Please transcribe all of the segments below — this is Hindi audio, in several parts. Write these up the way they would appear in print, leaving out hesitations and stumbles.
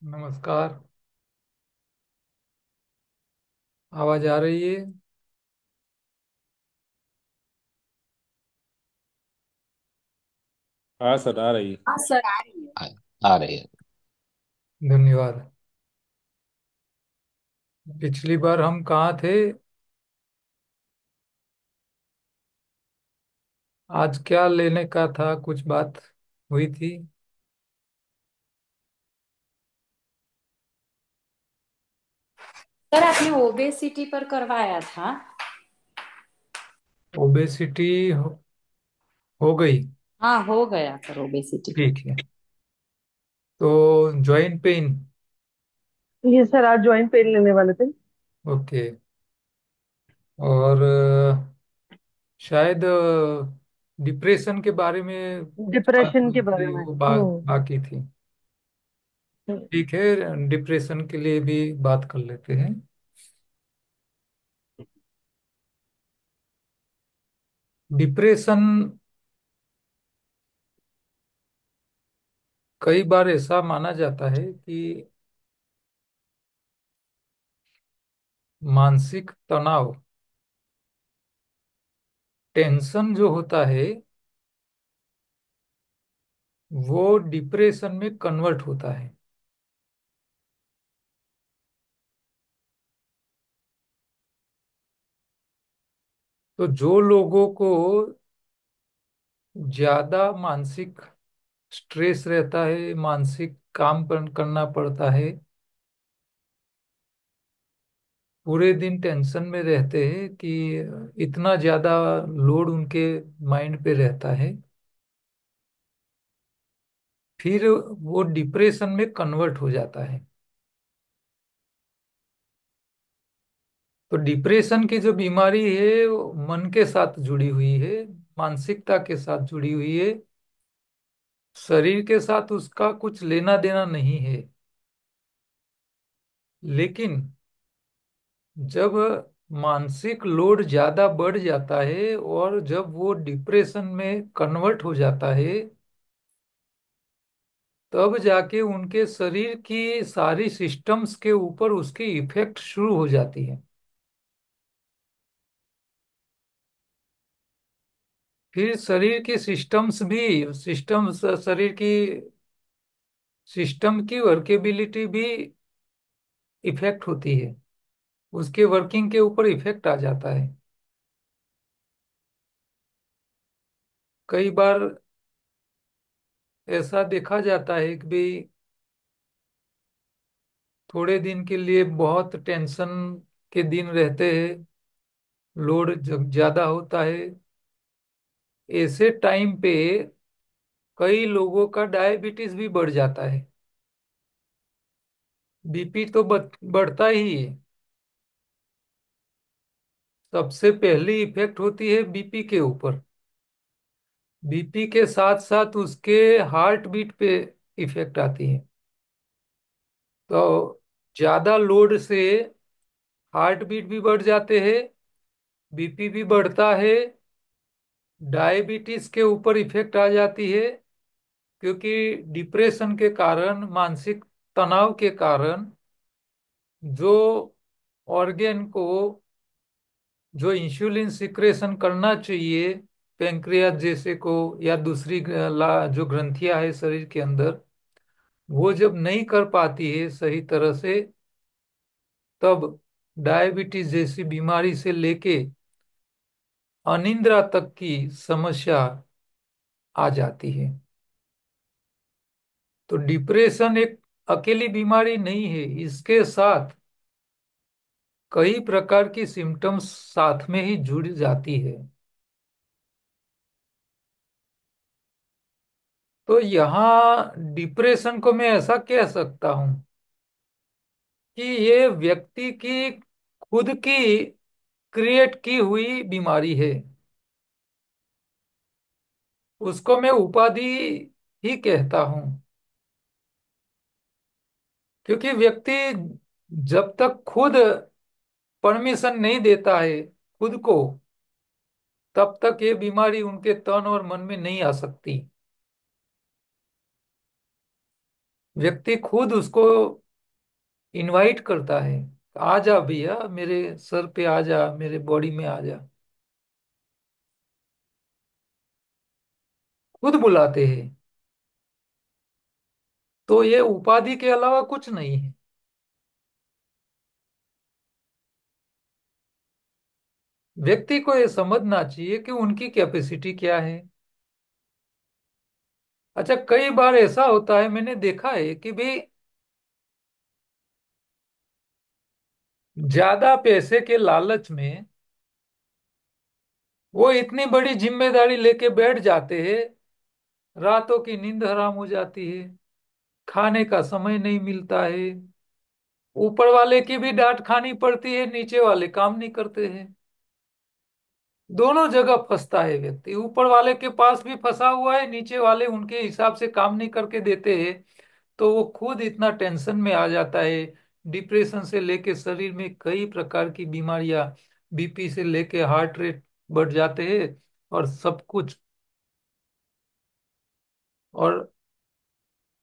नमस्कार। आवाज आ रही है? हाँ सर, आ रही है। हाँ सर, आ रही है। आ रही है। धन्यवाद। पिछली बार हम कहाँ थे? आज क्या लेने का था, कुछ बात हुई थी? सर, आपने ओबेसिटी पर करवाया था। ओबेसिटी हो गई। हाँ, हो गया सर ओबेसिटी पर। ठीक है। तो जॉइंट पेन। ये सर आज ज्वाइंट पेन लेने वाले थे। ओके। और शायद डिप्रेशन के बारे में कुछ बात डिप्रेशन के हुई बारे थी, में। वो बाकी थी। ठीक है, डिप्रेशन के लिए भी बात कर लेते हैं। डिप्रेशन कई बार ऐसा माना जाता है कि मानसिक तनाव, टेंशन जो होता है वो डिप्रेशन में कन्वर्ट होता है। तो जो लोगों को ज्यादा मानसिक स्ट्रेस रहता है, मानसिक काम करना पड़ता है, पूरे दिन टेंशन में रहते हैं कि इतना ज्यादा लोड उनके माइंड पे रहता है, फिर वो डिप्रेशन में कन्वर्ट हो जाता है। तो डिप्रेशन की जो बीमारी है वो मन के साथ जुड़ी हुई है, मानसिकता के साथ जुड़ी हुई है। शरीर के साथ उसका कुछ लेना देना नहीं है। लेकिन जब मानसिक लोड ज्यादा बढ़ जाता है और जब वो डिप्रेशन में कन्वर्ट हो जाता है, तब जाके उनके शरीर की सारी सिस्टम्स के ऊपर उसकी इफेक्ट शुरू हो जाती है। फिर शरीर की सिस्टम्स शरीर की सिस्टम की वर्केबिलिटी भी इफेक्ट होती है, उसके वर्किंग के ऊपर इफेक्ट आ जाता है। कई बार ऐसा देखा जाता है कि भाई थोड़े दिन के लिए बहुत टेंशन के दिन रहते हैं, लोड ज्यादा होता है। ऐसे टाइम पे कई लोगों का डायबिटीज भी बढ़ जाता है। बीपी तो बढ़ता ही है। सबसे पहली इफेक्ट होती है बीपी के ऊपर। बीपी के साथ साथ उसके हार्ट बीट पे इफेक्ट आती है। तो ज्यादा लोड से हार्ट बीट भी बढ़ जाते हैं, बीपी भी बढ़ता है, डायबिटीज के ऊपर इफेक्ट आ जाती है। क्योंकि डिप्रेशन के कारण, मानसिक तनाव के कारण जो ऑर्गेन को जो इंसुलिन सिक्रेशन करना चाहिए, पेंक्रियास जैसे को या दूसरी जो ग्रंथियां है शरीर के अंदर, वो जब नहीं कर पाती है सही तरह से, तब डायबिटीज जैसी बीमारी से लेके अनिद्रा तक की समस्या आ जाती है। तो डिप्रेशन एक अकेली बीमारी नहीं है, इसके साथ कई प्रकार की सिम्टम्स साथ में ही जुड़ जाती है। तो यहाँ डिप्रेशन को मैं ऐसा कह सकता हूँ कि ये व्यक्ति की खुद की क्रिएट की हुई बीमारी है। उसको मैं उपाधि ही कहता हूँ। क्योंकि व्यक्ति जब तक खुद परमिशन नहीं देता है खुद को, तब तक ये बीमारी उनके तन और मन में नहीं आ सकती। व्यक्ति खुद उसको इनवाइट करता है, आ जा भैया, मेरे सर पे आ जा, मेरे बॉडी में आ जा, खुद बुलाते हैं। तो ये उपाधि के अलावा कुछ नहीं है। व्यक्ति को ये समझना चाहिए कि उनकी कैपेसिटी क्या है। अच्छा, कई बार ऐसा होता है, मैंने देखा है कि भी ज्यादा पैसे के लालच में वो इतनी बड़ी जिम्मेदारी लेके बैठ जाते हैं, रातों की नींद हराम हो जाती है, खाने का समय नहीं मिलता है, ऊपर वाले की भी डांट खानी पड़ती है, नीचे वाले काम नहीं करते हैं। दोनों जगह फंसता है व्यक्ति, ऊपर वाले के पास भी फंसा हुआ है, नीचे वाले उनके हिसाब से काम नहीं करके देते हैं, तो वो खुद इतना टेंशन में आ जाता है। डिप्रेशन से लेके शरीर में कई प्रकार की बीमारियां, बीपी से लेके हार्ट रेट बढ़ जाते हैं, और सब कुछ। और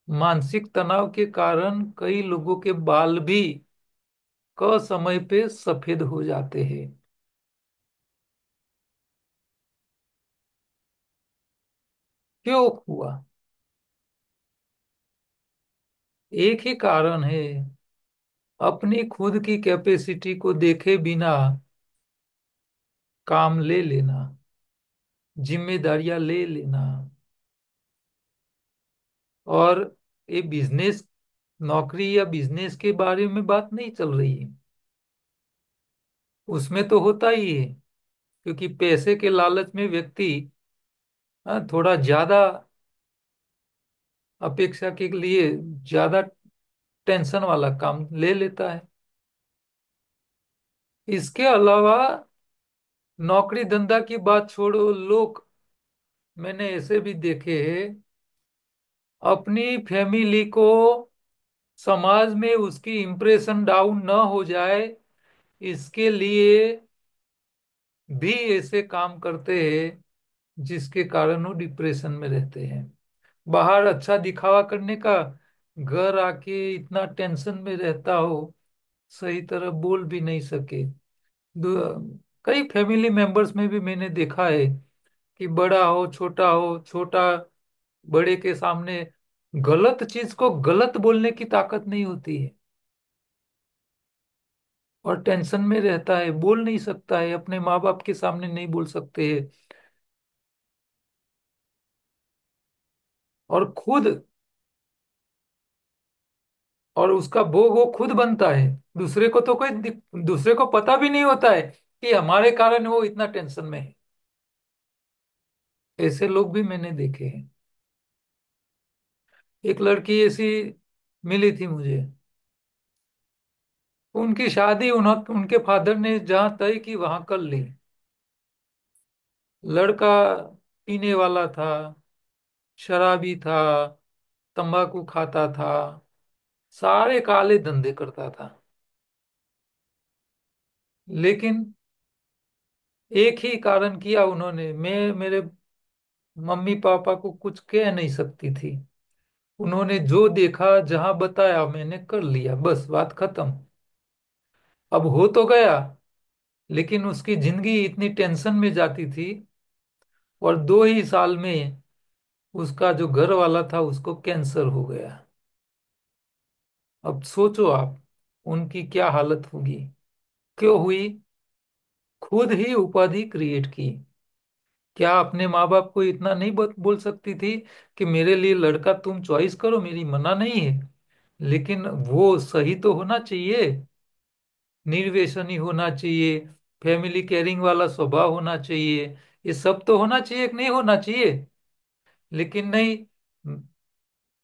मानसिक तनाव के कारण कई लोगों के बाल भी क समय पे सफेद हो जाते हैं। क्यों हुआ? एक ही कारण है, अपनी खुद की कैपेसिटी को देखे बिना काम ले लेना, जिम्मेदारियां ले लेना। और ये बिजनेस, नौकरी या बिजनेस के बारे में बात नहीं चल रही है, उसमें तो होता ही है। क्योंकि पैसे के लालच में व्यक्ति थोड़ा ज्यादा अपेक्षा के लिए ज्यादा टेंशन वाला काम ले लेता है। इसके अलावा नौकरी धंधा की बात छोड़ो, लोग, मैंने ऐसे भी देखे हैं, अपनी फैमिली को, समाज में उसकी इंप्रेशन डाउन न हो जाए, इसके लिए भी ऐसे काम करते हैं, जिसके कारण वो डिप्रेशन में रहते हैं। बाहर अच्छा दिखावा करने का, घर आके इतना टेंशन में रहता हो, सही तरह बोल भी नहीं सके। कई फैमिली मेंबर्स में भी मैंने देखा है कि बड़ा हो छोटा हो, छोटा बड़े के सामने गलत चीज को गलत बोलने की ताकत नहीं होती है, और टेंशन में रहता है, बोल नहीं सकता है, अपने माँ बाप के सामने नहीं बोल सकते हैं। और खुद, और उसका भोग वो खुद बनता है। दूसरे को तो दूसरे को पता भी नहीं होता है कि हमारे कारण वो इतना टेंशन में है। ऐसे लोग भी मैंने देखे हैं। एक लड़की ऐसी मिली थी मुझे, उनकी शादी उनके फादर ने जहां तय की वहां कर ली। लड़का पीने वाला था, शराबी था, तंबाकू खाता था, सारे काले धंधे करता था। लेकिन एक ही कारण किया उन्होंने, मैं मेरे मम्मी पापा को कुछ कह नहीं सकती थी। उन्होंने जो देखा, जहां बताया, मैंने कर लिया, बस बात खत्म। अब हो तो गया, लेकिन उसकी जिंदगी इतनी टेंशन में जाती थी। और 2 ही साल में उसका जो घर वाला था उसको कैंसर हो गया। अब सोचो आप, उनकी क्या हालत होगी। क्यों हुई? खुद ही उपाधि क्रिएट की। क्या अपने माँ बाप को इतना नहीं बोल सकती थी कि मेरे लिए लड़का तुम चॉइस करो, मेरी मना नहीं है, लेकिन वो सही तो होना चाहिए, निर्व्यसनी होना चाहिए, फैमिली केयरिंग वाला स्वभाव होना चाहिए, ये सब तो होना चाहिए कि नहीं होना चाहिए? लेकिन नहीं,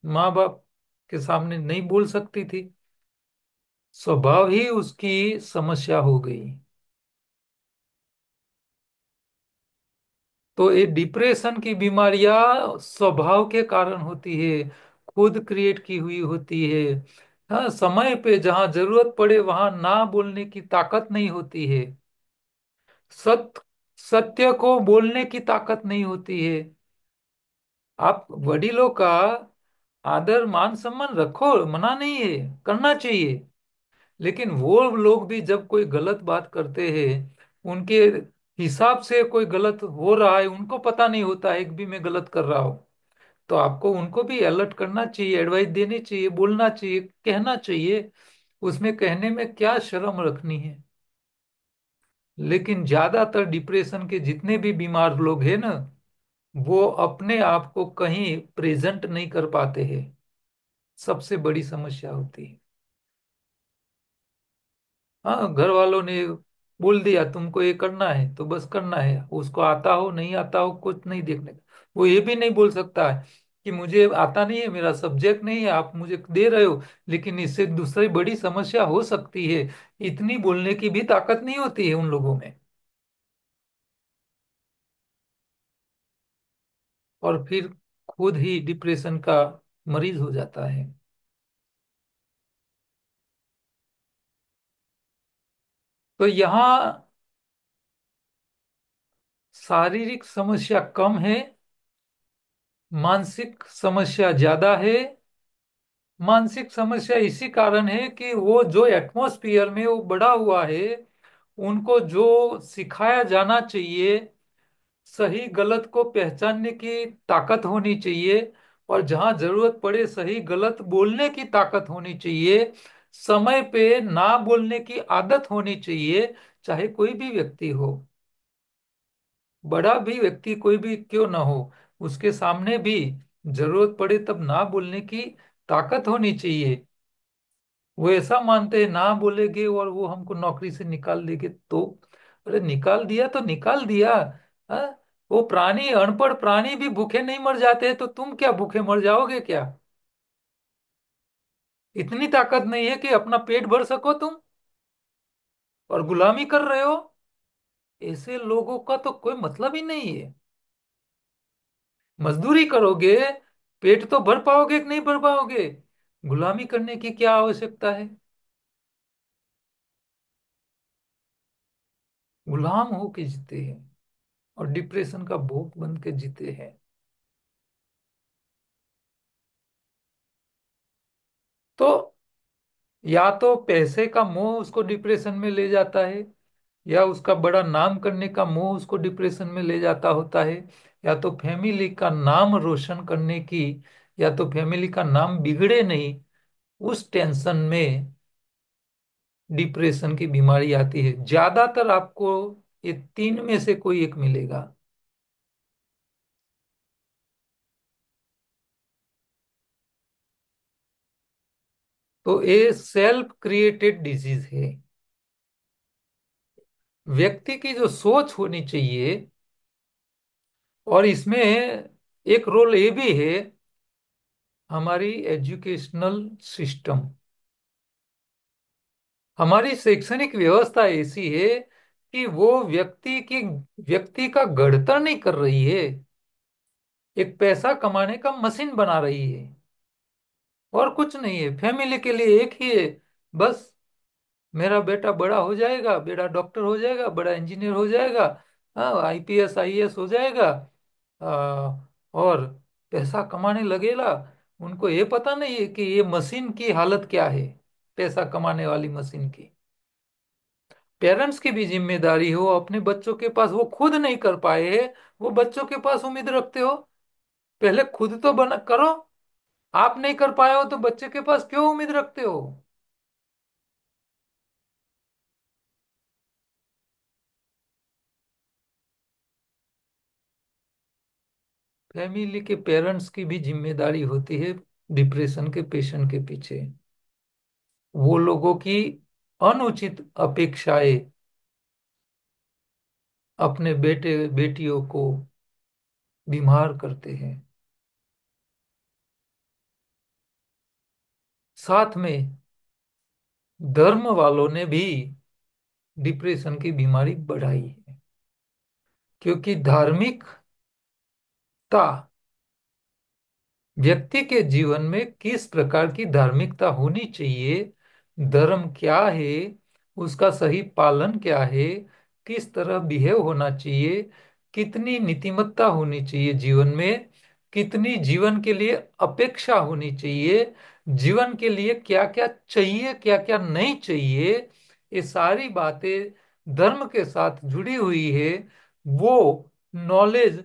माँ बाप के सामने नहीं बोल सकती थी, स्वभाव ही उसकी समस्या हो गई। तो ये डिप्रेशन की बीमारियां स्वभाव के कारण होती है, खुद क्रिएट की हुई होती है। हाँ, समय पे जहां जरूरत पड़े वहां ना बोलने की ताकत नहीं होती है, सत्य सत्य को बोलने की ताकत नहीं होती है। आप वडीलों का आदर मान सम्मान रखो, मना नहीं है, करना चाहिए। लेकिन वो लोग भी जब कोई गलत बात करते हैं, उनके हिसाब से कोई गलत हो रहा है, उनको पता नहीं होता है कि भी मैं गलत कर रहा हूँ, तो आपको उनको भी अलर्ट करना चाहिए, एडवाइस देनी चाहिए, बोलना चाहिए, कहना चाहिए। उसमें कहने में क्या शर्म रखनी है। लेकिन ज्यादातर डिप्रेशन के जितने भी बीमार लोग हैं ना, वो अपने आप को कहीं प्रेजेंट नहीं कर पाते हैं। सबसे बड़ी समस्या होती है। हाँ, घर वालों ने बोल दिया तुमको ये करना है तो बस करना है, उसको आता हो नहीं आता हो कुछ नहीं देखने का। वो ये भी नहीं बोल सकता है कि मुझे आता नहीं है, मेरा सब्जेक्ट नहीं है, आप मुझे दे रहे हो, लेकिन इससे दूसरी बड़ी समस्या हो सकती है। इतनी बोलने की भी ताकत नहीं होती है उन लोगों में। और फिर खुद ही डिप्रेशन का मरीज हो जाता है। तो यहाँ शारीरिक समस्या कम है, मानसिक समस्या ज्यादा है। मानसिक समस्या इसी कारण है कि वो जो एटमॉस्फेयर में वो बड़ा हुआ है, उनको जो सिखाया जाना चाहिए, सही गलत को पहचानने की ताकत होनी चाहिए, और जहां जरूरत पड़े सही गलत बोलने की ताकत होनी चाहिए, समय पे ना बोलने की आदत होनी चाहिए, चाहे कोई भी व्यक्ति हो, बड़ा भी व्यक्ति कोई भी क्यों ना हो, उसके सामने भी जरूरत पड़े तब ना बोलने की ताकत होनी चाहिए। वो ऐसा मानते हैं ना बोलेंगे और वो हमको नौकरी से निकाल देंगे, तो अरे निकाल दिया तो निकाल दिया। हाँ? वो प्राणी, अनपढ़ प्राणी भी भूखे नहीं मर जाते हैं, तो तुम क्या भूखे मर जाओगे क्या? इतनी ताकत नहीं है कि अपना पेट भर सको तुम, और गुलामी कर रहे हो। ऐसे लोगों का तो कोई मतलब ही नहीं है। मजदूरी करोगे, पेट तो भर पाओगे कि नहीं भर पाओगे? गुलामी करने की क्या आवश्यकता है? गुलाम हो के जीते हैं, और डिप्रेशन का भोग बन के जीते हैं। तो या तो पैसे का मोह उसको डिप्रेशन में ले जाता है, या उसका बड़ा नाम करने का मोह उसको डिप्रेशन में ले जाता होता है, या तो फैमिली का नाम रोशन करने की, या तो फैमिली का नाम बिगड़े नहीं, उस टेंशन में डिप्रेशन की बीमारी आती है। ज्यादातर आपको ये तीन में से कोई एक मिलेगा। तो ये सेल्फ क्रिएटेड डिजीज है। व्यक्ति की जो सोच होनी चाहिए, और इसमें एक रोल ये भी है, हमारी एजुकेशनल सिस्टम, हमारी शैक्षणिक व्यवस्था ऐसी है कि वो व्यक्ति का गढ़तर नहीं कर रही है, एक पैसा कमाने का मशीन बना रही है। और कुछ नहीं है, फैमिली के लिए एक ही है, बस मेरा बेटा बड़ा हो जाएगा, बेटा डॉक्टर हो जाएगा, बड़ा इंजीनियर हो जाएगा, हाँ आईपीएस आईएएस हो जाएगा, और पैसा कमाने लगेगा। उनको ये पता नहीं है कि ये मशीन की हालत क्या है, पैसा कमाने वाली मशीन की। पेरेंट्स की भी जिम्मेदारी हो, अपने बच्चों के पास वो खुद नहीं कर पाए हैं, वो बच्चों के पास उम्मीद रखते हो? पहले खुद तो बना करो। आप नहीं कर पाए हो तो बच्चे के पास क्यों उम्मीद रखते हो? फैमिली के पेरेंट्स की भी जिम्मेदारी होती है डिप्रेशन के पेशेंट के पीछे। वो लोगों की अनुचित अपेक्षाएं अपने बेटे बेटियों को बीमार करते हैं। साथ में धर्म वालों ने भी डिप्रेशन की बीमारी बढ़ाई है, क्योंकि धार्मिकता, व्यक्ति के जीवन में किस प्रकार की धार्मिकता होनी चाहिए, धर्म क्या है, उसका सही पालन क्या है, किस तरह बिहेव होना चाहिए, कितनी नीतिमत्ता होनी चाहिए जीवन में, कितनी जीवन के लिए अपेक्षा होनी चाहिए, जीवन के लिए क्या क्या चाहिए क्या क्या नहीं चाहिए, ये सारी बातें धर्म के साथ जुड़ी हुई है। वो नॉलेज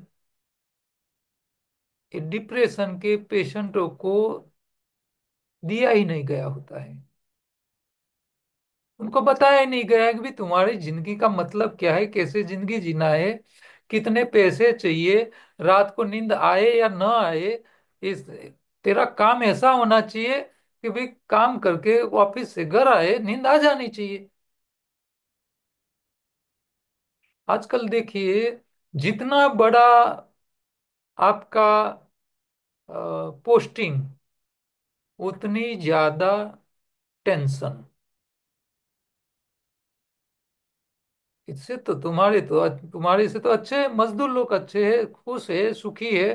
डिप्रेशन के पेशेंटों को दिया ही नहीं गया होता है। उनको बताया ही नहीं गया है कि भी तुम्हारी जिंदगी का मतलब क्या है, कैसे जिंदगी जीना है, कितने पैसे चाहिए, रात को नींद आए या ना आए, इस तेरा काम ऐसा होना चाहिए कि भाई काम करके ऑफिस से घर आए नींद आ जानी चाहिए। आजकल देखिए, जितना बड़ा आपका पोस्टिंग, उतनी ज्यादा टेंशन। इससे तो तुम्हारे से तो अच्छे मजदूर लोग अच्छे हैं, खुश है, सुखी है।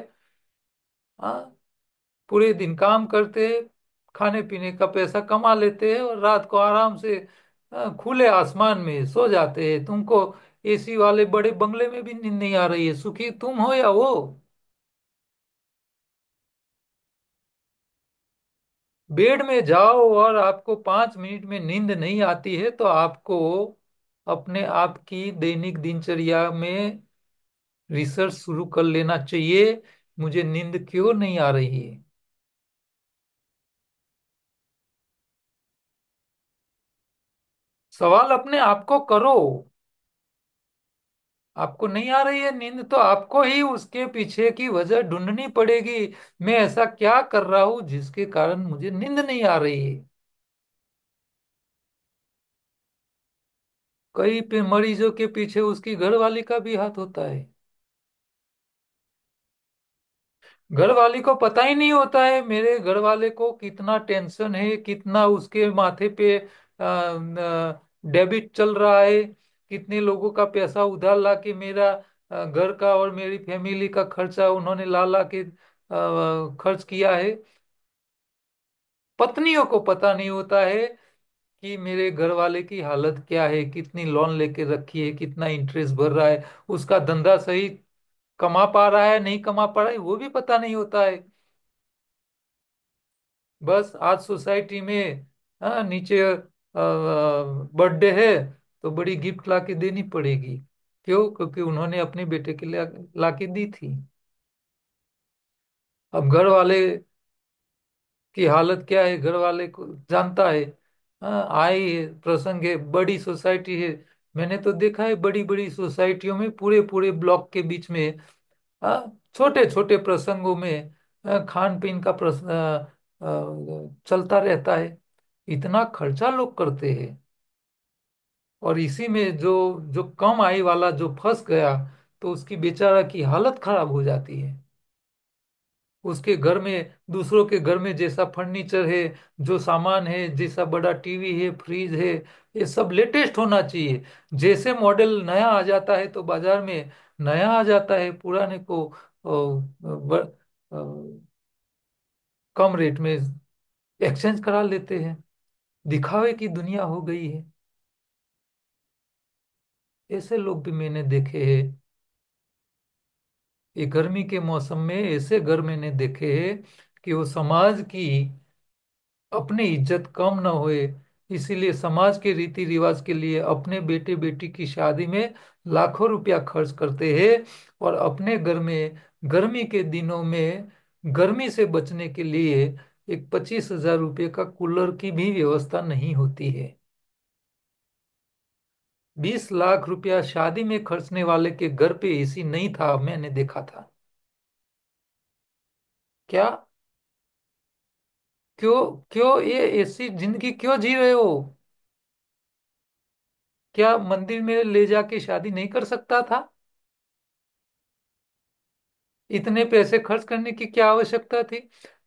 हाँ, पूरे दिन काम करते हैं, खाने पीने का पैसा कमा लेते हैं और रात को आराम से खुले आसमान में सो जाते हैं। तुमको एसी वाले बड़े बंगले में भी नींद नहीं आ रही है, सुखी तुम हो या वो। बेड में जाओ और आपको 5 मिनट में नींद नहीं आती है तो आपको अपने आप की दैनिक दिनचर्या में रिसर्च शुरू कर लेना चाहिए, मुझे नींद क्यों नहीं आ रही है। सवाल अपने आप को करो। आपको नहीं आ रही है नींद तो आपको ही उसके पीछे की वजह ढूंढनी पड़ेगी। मैं ऐसा क्या कर रहा हूं जिसके कारण मुझे नींद नहीं आ रही है। कई मरीजों के पीछे उसकी घरवाली का भी हाथ होता है। घरवाली को पता ही नहीं होता है मेरे घरवाले को कितना टेंशन है, कितना उसके माथे पे डेबिट चल रहा है, कितने लोगों का पैसा उधार ला के मेरा घर का और मेरी फैमिली का खर्चा उन्होंने ला ला के खर्च किया है। पत्नियों को पता नहीं होता है कि मेरे घर वाले की हालत क्या है, कितनी लोन लेके रखी है, कितना इंटरेस्ट भर रहा है, उसका धंधा सही कमा पा रहा है नहीं कमा पा रहा है वो भी पता नहीं होता है। बस आज सोसाइटी में नीचे बर्थडे है तो बड़ी गिफ्ट ला के देनी पड़ेगी। क्यों? क्योंकि उन्होंने अपने बेटे के लिए ला के दी थी। अब घर वाले की हालत क्या है घर वाले को जानता है। आई है प्रसंग है, बड़ी सोसाइटी है। मैंने तो देखा है बड़ी बड़ी सोसाइटियों में पूरे पूरे ब्लॉक के बीच में छोटे छोटे प्रसंगों में खान पीन का चलता रहता है। इतना खर्चा लोग करते हैं और इसी में जो जो कम आय वाला जो फंस गया तो उसकी बेचारा की हालत खराब हो जाती है। उसके घर में दूसरों के घर में जैसा फर्नीचर है, जो सामान है, जैसा बड़ा टीवी है, फ्रिज है, ये सब लेटेस्ट होना चाहिए। जैसे मॉडल नया आ जाता है तो बाजार में नया आ जाता है, पुराने को कम रेट में एक्सचेंज करा लेते हैं। दिखावे की दुनिया हो गई है। ऐसे लोग भी मैंने देखे हैं। ये गर्मी के मौसम में ऐसे घर मैंने देखे हैं कि वो समाज की अपनी इज्जत कम न होए, इसीलिए समाज के रीति रिवाज के लिए अपने बेटे बेटी की शादी में लाखों रुपया खर्च करते हैं और अपने घर में गर्मी के दिनों में गर्मी से बचने के लिए एक 25,000 रुपये का कूलर की भी व्यवस्था नहीं होती है। 20 लाख रुपया शादी में खर्चने वाले के घर पे एसी नहीं था, मैंने देखा था। क्या? क्यों? क्यों ये ऐसी जिंदगी क्यों जी रहे हो? क्या मंदिर में ले जाके शादी नहीं कर सकता था? इतने पैसे खर्च करने की क्या आवश्यकता थी?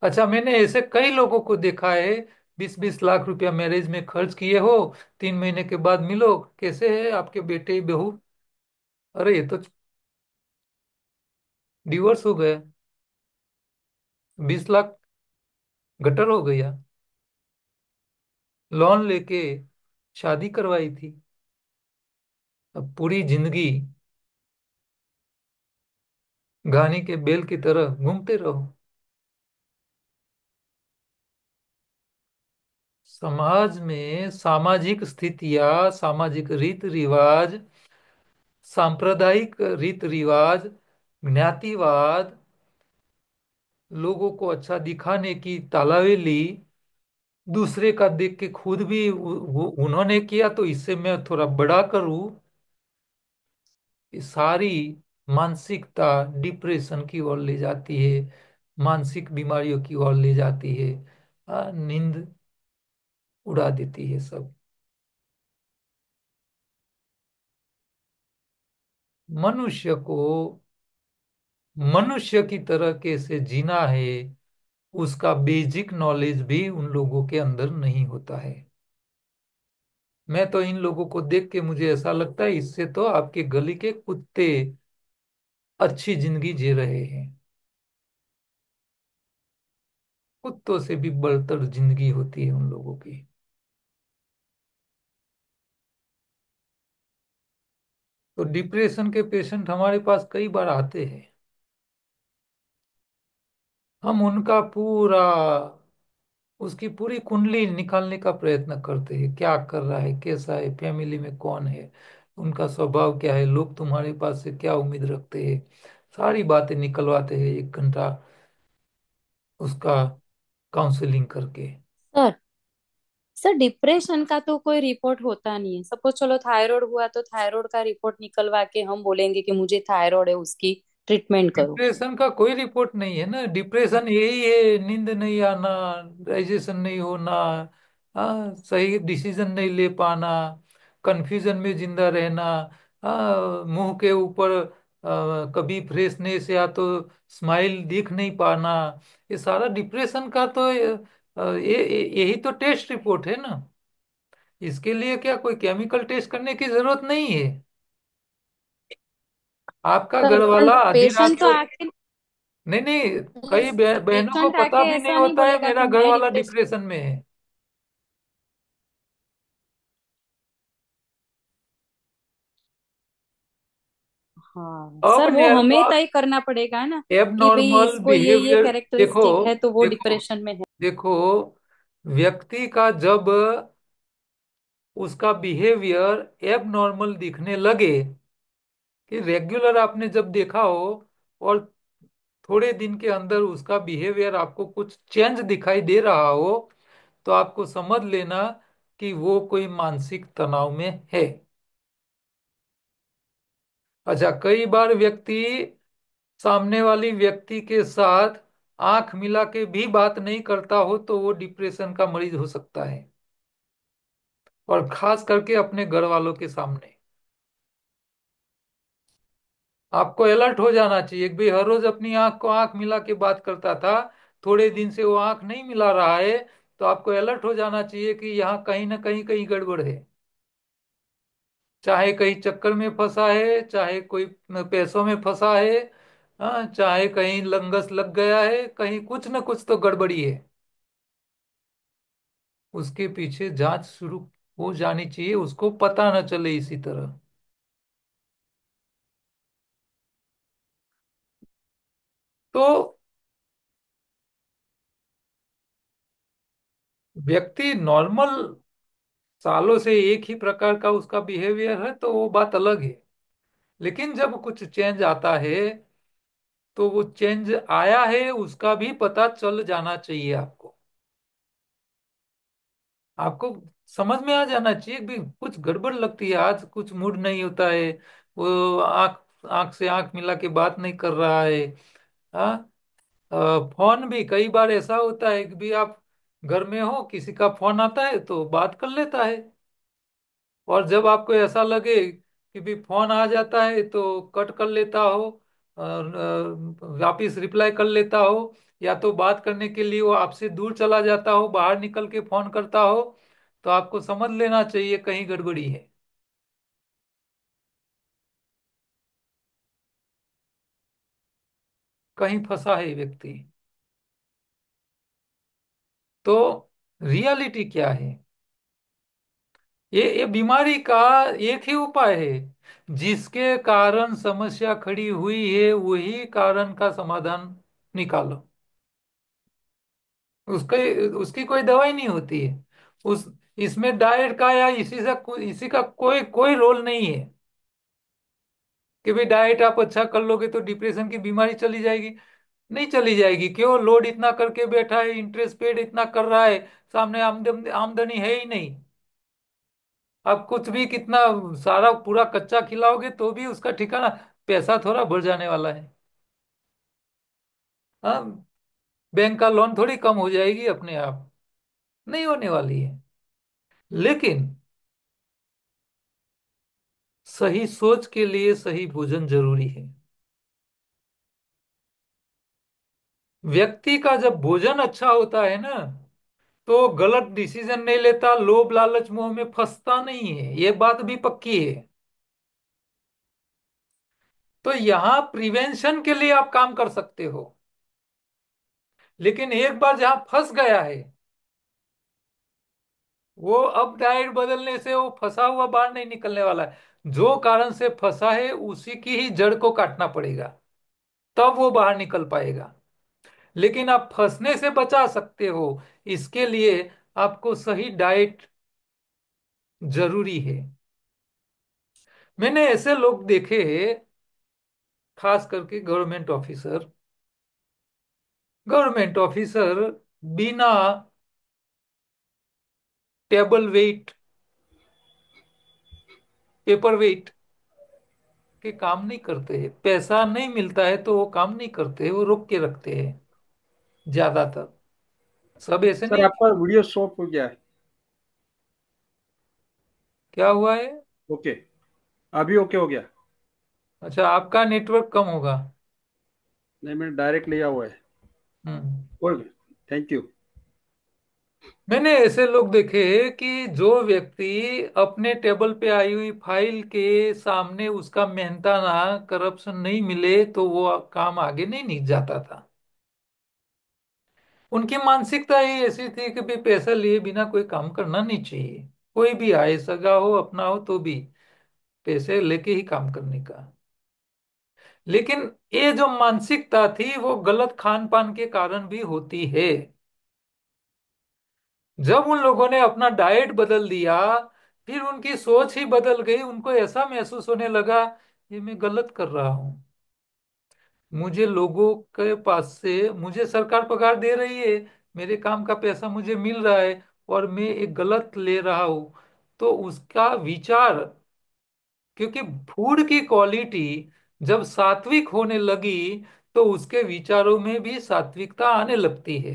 अच्छा, मैंने ऐसे कई लोगों को देखा है, 20-20 लाख रुपया मैरिज में खर्च किए हो, 3 महीने के बाद मिलो, कैसे है आपके बेटे बहू? अरे ये तो डिवोर्स हो गया, 20 लाख गटर हो गया, लोन लेके शादी करवाई थी। अब पूरी जिंदगी घानी के बेल की तरह घूमते रहो। समाज में सामाजिक स्थितियां, सामाजिक रीत रिवाज, सांप्रदायिक रीत रिवाज, ज्ञातिवाद, लोगों को अच्छा दिखाने की तालावेली, दूसरे का देख के खुद भी उन्होंने किया तो इससे मैं थोड़ा बड़ा करूं, ये सारी मानसिकता डिप्रेशन की ओर ले जाती है, मानसिक बीमारियों की ओर ले जाती है। नींद उड़ा देती है सब। मनुष्य को मनुष्य की तरह कैसे जीना है, उसका बेसिक नॉलेज भी उन लोगों के अंदर नहीं होता है। मैं तो इन लोगों को देख के मुझे ऐसा लगता है इससे तो आपके गली के कुत्ते अच्छी जिंदगी जी रहे हैं। कुत्तों से भी बढ़तर जिंदगी होती है उन लोगों की। तो डिप्रेशन के पेशेंट हमारे पास कई बार आते हैं। हम उनका पूरा उसकी पूरी कुंडली निकालने का प्रयत्न करते हैं, क्या कर रहा है, कैसा है, फैमिली में कौन है, उनका स्वभाव क्या है, लोग तुम्हारे पास से क्या उम्मीद रखते हैं। सारी बातें निकलवाते हैं 1 घंटा उसका काउंसलिंग करके। सर सर डिप्रेशन का तो कोई रिपोर्ट होता नहीं है। सपोज चलो थायराइड हुआ तो थायराइड का रिपोर्ट निकलवा के हम बोलेंगे कि मुझे थायराइड है, उसकी ट्रीटमेंट करो। डिप्रेशन का कोई रिपोर्ट नहीं है ना। डिप्रेशन यही है, नींद नहीं आना, डाइजेशन नहीं होना, सही डिसीजन नहीं ले पाना, कंफ्यूजन में जिंदा रहना, मुंह के ऊपर कभी फ्रेशनेस या तो स्माइल दिख नहीं पाना, ये सारा डिप्रेशन का तो यही तो टेस्ट रिपोर्ट है ना। इसके लिए क्या कोई केमिकल टेस्ट करने की जरूरत नहीं है। आपका सर घर पर वाला आधी रात पेशेंट तो को, आके नहीं नहीं, कई बहनों को पेशेंट पता आके भी नहीं ऐसा नहीं होता है बोलेगा मेरा कि घर मैं वाला डिप्रेशन। डिप्रेशन में है। हाँ अब सर, वो हमें नॉर्मल तय करना पड़ेगा ना एब कि भाई नॉर्मल इसको ये बिहेवियर, देखो कैरेक्टरिस्टिक है तो वो देखो डिप्रेशन में है। देखो, व्यक्ति का जब उसका बिहेवियर एब नॉर्मल दिखने लगे, कि रेगुलर आपने जब देखा हो और थोड़े दिन के अंदर उसका बिहेवियर आपको कुछ चेंज दिखाई दे रहा हो, तो आपको समझ लेना कि वो कोई मानसिक तनाव में है। अच्छा, कई बार व्यक्ति सामने वाली व्यक्ति के साथ आंख मिला के भी बात नहीं करता हो तो वो डिप्रेशन का मरीज हो सकता है, और खास करके अपने घर वालों के सामने। आपको अलर्ट हो जाना चाहिए कि भाई हर रोज अपनी आंख को आंख मिला के बात करता था, थोड़े दिन से वो आंख नहीं मिला रहा है, तो आपको अलर्ट हो जाना चाहिए कि यहाँ कहीं ना कहीं कहीं गड़बड़ है। चाहे कहीं चक्कर में फंसा है, चाहे कोई पैसों में फंसा है, चाहे कहीं लंगस लग गया है, कहीं कुछ ना कुछ तो गड़बड़ी है। उसके पीछे जांच शुरू हो जानी चाहिए, उसको पता ना चले इसी तरह। तो व्यक्ति नॉर्मल सालों से एक ही प्रकार का उसका बिहेवियर है तो वो बात अलग है। लेकिन जब कुछ चेंज आता है, तो वो चेंज आया है उसका भी पता चल जाना चाहिए आपको। आपको समझ में आ जाना चाहिए कि भी कुछ गड़बड़ लगती है, आज कुछ मूड नहीं होता है, वो आंख आंख से आंख मिला के बात नहीं कर रहा है। हाँ, फोन भी कई बार ऐसा होता है कि भी आप घर में हो, किसी का फोन आता है तो बात कर लेता है, और जब आपको ऐसा लगे कि भी फोन आ जाता है तो कट कर लेता हो, और वापिस रिप्लाई कर लेता हो, या तो बात करने के लिए वो आपसे दूर चला जाता हो, बाहर निकल के फोन करता हो, तो आपको समझ लेना चाहिए कहीं गड़बड़ी है, कहीं फंसा है व्यक्ति। तो रियलिटी क्या है? ये बीमारी का एक ही उपाय है, जिसके कारण समस्या खड़ी हुई है वही कारण का समाधान निकालो। उसका उसकी कोई दवाई नहीं होती है। उस इसमें डाइट का या इसी का कोई कोई रोल नहीं है कि भाई डाइट आप अच्छा कर लोगे तो डिप्रेशन की बीमारी चली जाएगी। नहीं चली जाएगी। क्यों? लोड इतना करके बैठा है, इंटरेस्ट पेड इतना कर रहा है, सामने आमदनी आमदनी है ही नहीं। आप कुछ भी कितना सारा पूरा कच्चा खिलाओगे तो भी उसका ठिकाना, पैसा थोड़ा बढ़ जाने वाला है। हाँ, बैंक का लोन थोड़ी कम हो जाएगी अपने आप, नहीं होने वाली है। लेकिन सही सोच के लिए सही भोजन जरूरी है। व्यक्ति का जब भोजन अच्छा होता है ना, तो गलत डिसीजन नहीं लेता, लोभ लालच मोह में फंसता नहीं है, ये बात भी पक्की है। तो यहां प्रिवेंशन के लिए आप काम कर सकते हो। लेकिन एक बार जहां फंस गया है, वो अब डाइट बदलने से वो फंसा हुआ बाहर नहीं निकलने वाला है। जो कारण से फंसा है उसी की ही जड़ को काटना पड़ेगा, तब वो बाहर निकल पाएगा। लेकिन आप फंसने से बचा सकते हो, इसके लिए आपको सही डाइट जरूरी है। मैंने ऐसे लोग देखे हैं, खास करके गवर्नमेंट ऑफिसर बिना टेबल वेट, पेपर वेट के काम नहीं करते हैं। पैसा नहीं मिलता है तो वो काम नहीं करते, वो रोक के रखते हैं ज्यादातर। सब ऐसे सर नहीं। आपका वीडियो स्टॉप हो गया है। क्या हुआ है? ओके, अभी ओके हो गया। अच्छा, आपका नेटवर्क कम होगा। नहीं, मैंने डायरेक्ट लिया हुआ है। हम्म। Okay, thank you. मैंने ऐसे लोग देखे कि जो व्यक्ति अपने टेबल पे आई हुई फाइल के सामने उसका मेहनताना करप्शन नहीं मिले तो वो काम आगे नहीं जाता था। उनकी मानसिकता ही ऐसी थी कि भाई पैसा लिए बिना कोई काम करना नहीं चाहिए। कोई भी आए, सगा हो अपना हो, तो भी पैसे लेके ही काम करने का। लेकिन ये जो मानसिकता थी वो गलत खान पान के कारण भी होती है। जब उन लोगों ने अपना डाइट बदल दिया, फिर उनकी सोच ही बदल गई। उनको ऐसा महसूस होने लगा, ये मैं गलत कर रहा हूँ। मुझे लोगों के पास से मुझे सरकार पगार दे रही है, मेरे काम का पैसा मुझे मिल रहा है, और मैं एक गलत ले रहा हूँ। तो उसका विचार, क्योंकि फूड की क्वालिटी जब सात्विक होने लगी तो उसके विचारों में भी सात्विकता आने लगती है।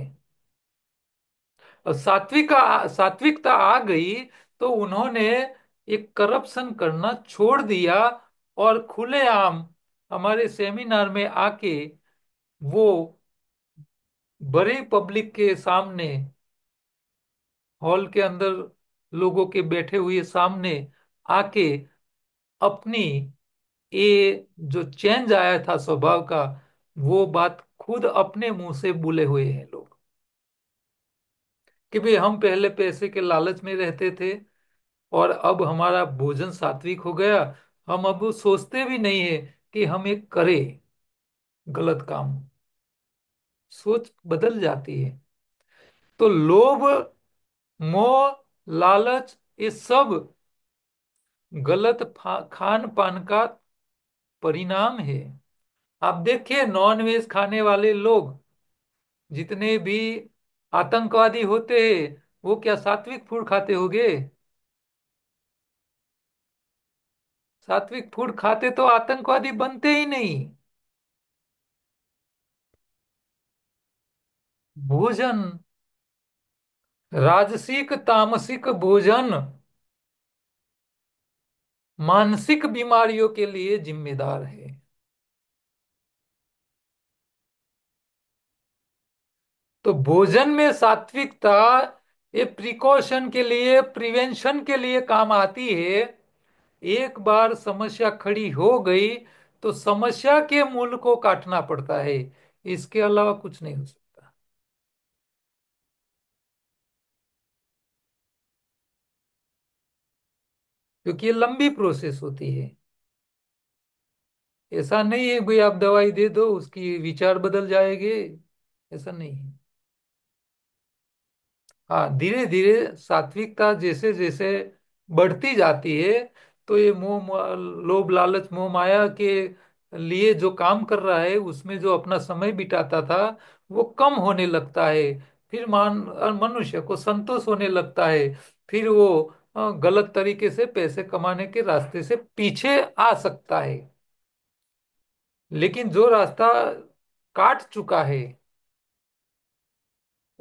और सात्विकता आ गई तो उन्होंने एक करप्शन करना छोड़ दिया, और खुलेआम हमारे सेमिनार में आके वो बड़े पब्लिक के सामने, हॉल के अंदर लोगों के बैठे हुए सामने आके अपनी ये जो चेंज आया था स्वभाव का, वो बात खुद अपने मुंह से बोले हुए हैं लोग कि भाई हम पहले पैसे के लालच में रहते थे और अब हमारा भोजन सात्विक हो गया। हम अब सोचते भी नहीं है कि हम एक करें गलत काम। सोच बदल जाती है। तो लोभ, मोह, लालच, ये सब गलत खान पान का परिणाम है। आप देखिए, नॉन वेज खाने वाले लोग जितने भी आतंकवादी होते हैं, वो क्या सात्विक फूड खाते होंगे? सात्विक फूड खाते तो आतंकवादी बनते ही नहीं। भोजन, राजसिक तामसिक भोजन मानसिक बीमारियों के लिए जिम्मेदार है। तो भोजन में सात्विकता ये प्रिकॉशन के लिए, प्रिवेंशन के लिए काम आती है। एक बार समस्या खड़ी हो गई तो समस्या के मूल को काटना पड़ता है, इसके अलावा कुछ नहीं हो सकता। क्योंकि ये लंबी प्रोसेस होती है। ऐसा नहीं है भाई आप दवाई दे दो उसकी विचार बदल जाएंगे, ऐसा नहीं है। हाँ, धीरे धीरे सात्विकता जैसे जैसे बढ़ती जाती है, तो ये लोभ लालच मोह माया के लिए जो काम कर रहा है उसमें जो अपना समय बिताता था वो कम होने लगता है। फिर मनुष्य को संतोष होने लगता है। फिर वो गलत तरीके से पैसे कमाने के रास्ते से पीछे आ सकता है। लेकिन जो रास्ता काट चुका है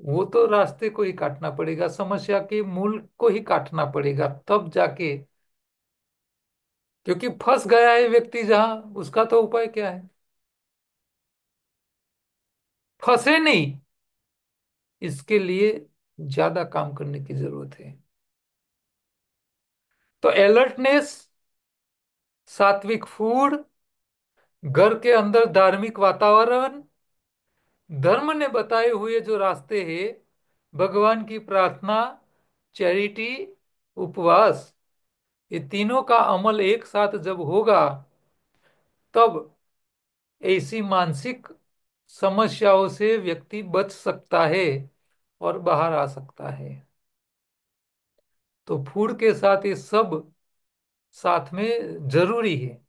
वो तो रास्ते को ही काटना पड़ेगा, समस्या के मूल को ही काटना पड़ेगा तब जाके। क्योंकि फंस गया है व्यक्ति जहां, उसका तो उपाय क्या है? फंसे नहीं, इसके लिए ज्यादा काम करने की जरूरत है। तो अलर्टनेस, सात्विक फूड, घर के अंदर धार्मिक वातावरण, धर्म ने बताए हुए जो रास्ते हैं, भगवान की प्रार्थना, चैरिटी, उपवास, ये तीनों का अमल एक साथ जब होगा तब ऐसी मानसिक समस्याओं से व्यक्ति बच सकता है और बाहर आ सकता है। तो फूड के साथ ये सब साथ में जरूरी है,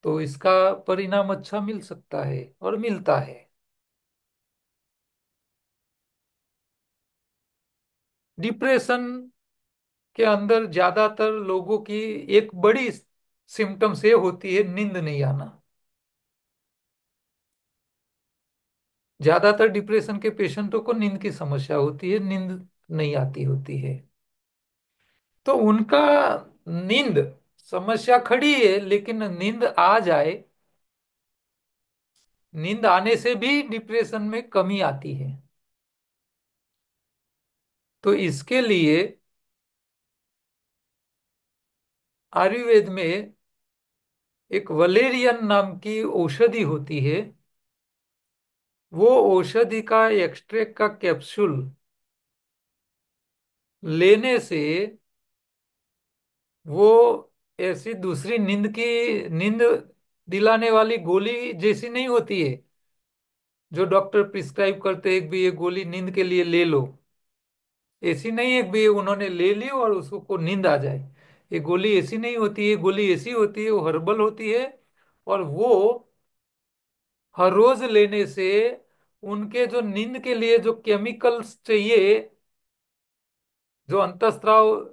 तो इसका परिणाम अच्छा मिल सकता है और मिलता है। डिप्रेशन के अंदर ज्यादातर लोगों की एक बड़ी सिम्टम्स ये होती है, नींद नहीं आना। ज्यादातर डिप्रेशन के पेशेंटों को नींद की समस्या होती है, नींद नहीं आती होती है। तो उनका नींद समस्या खड़ी है, लेकिन नींद आ जाए, नींद आने से भी डिप्रेशन में कमी आती है। तो इसके लिए आयुर्वेद में एक वलेरियन नाम की औषधि होती है। वो औषधि का एक्सट्रैक्ट का कैप्सूल लेने से वो ऐसी दूसरी नींद दिलाने वाली गोली जैसी नहीं होती है जो डॉक्टर प्रिस्क्राइब करते हैं कि भी ये गोली नींद के लिए ले लो। ऐसी नहीं है कि भी उन्होंने ले ली और उसको को नींद आ जाए। ये गोली ऐसी नहीं होती है, गोली ऐसी होती है, वो हर्बल होती है। और वो हर रोज लेने से उनके जो नींद के लिए जो केमिकल्स चाहिए, जो अंतःस्राव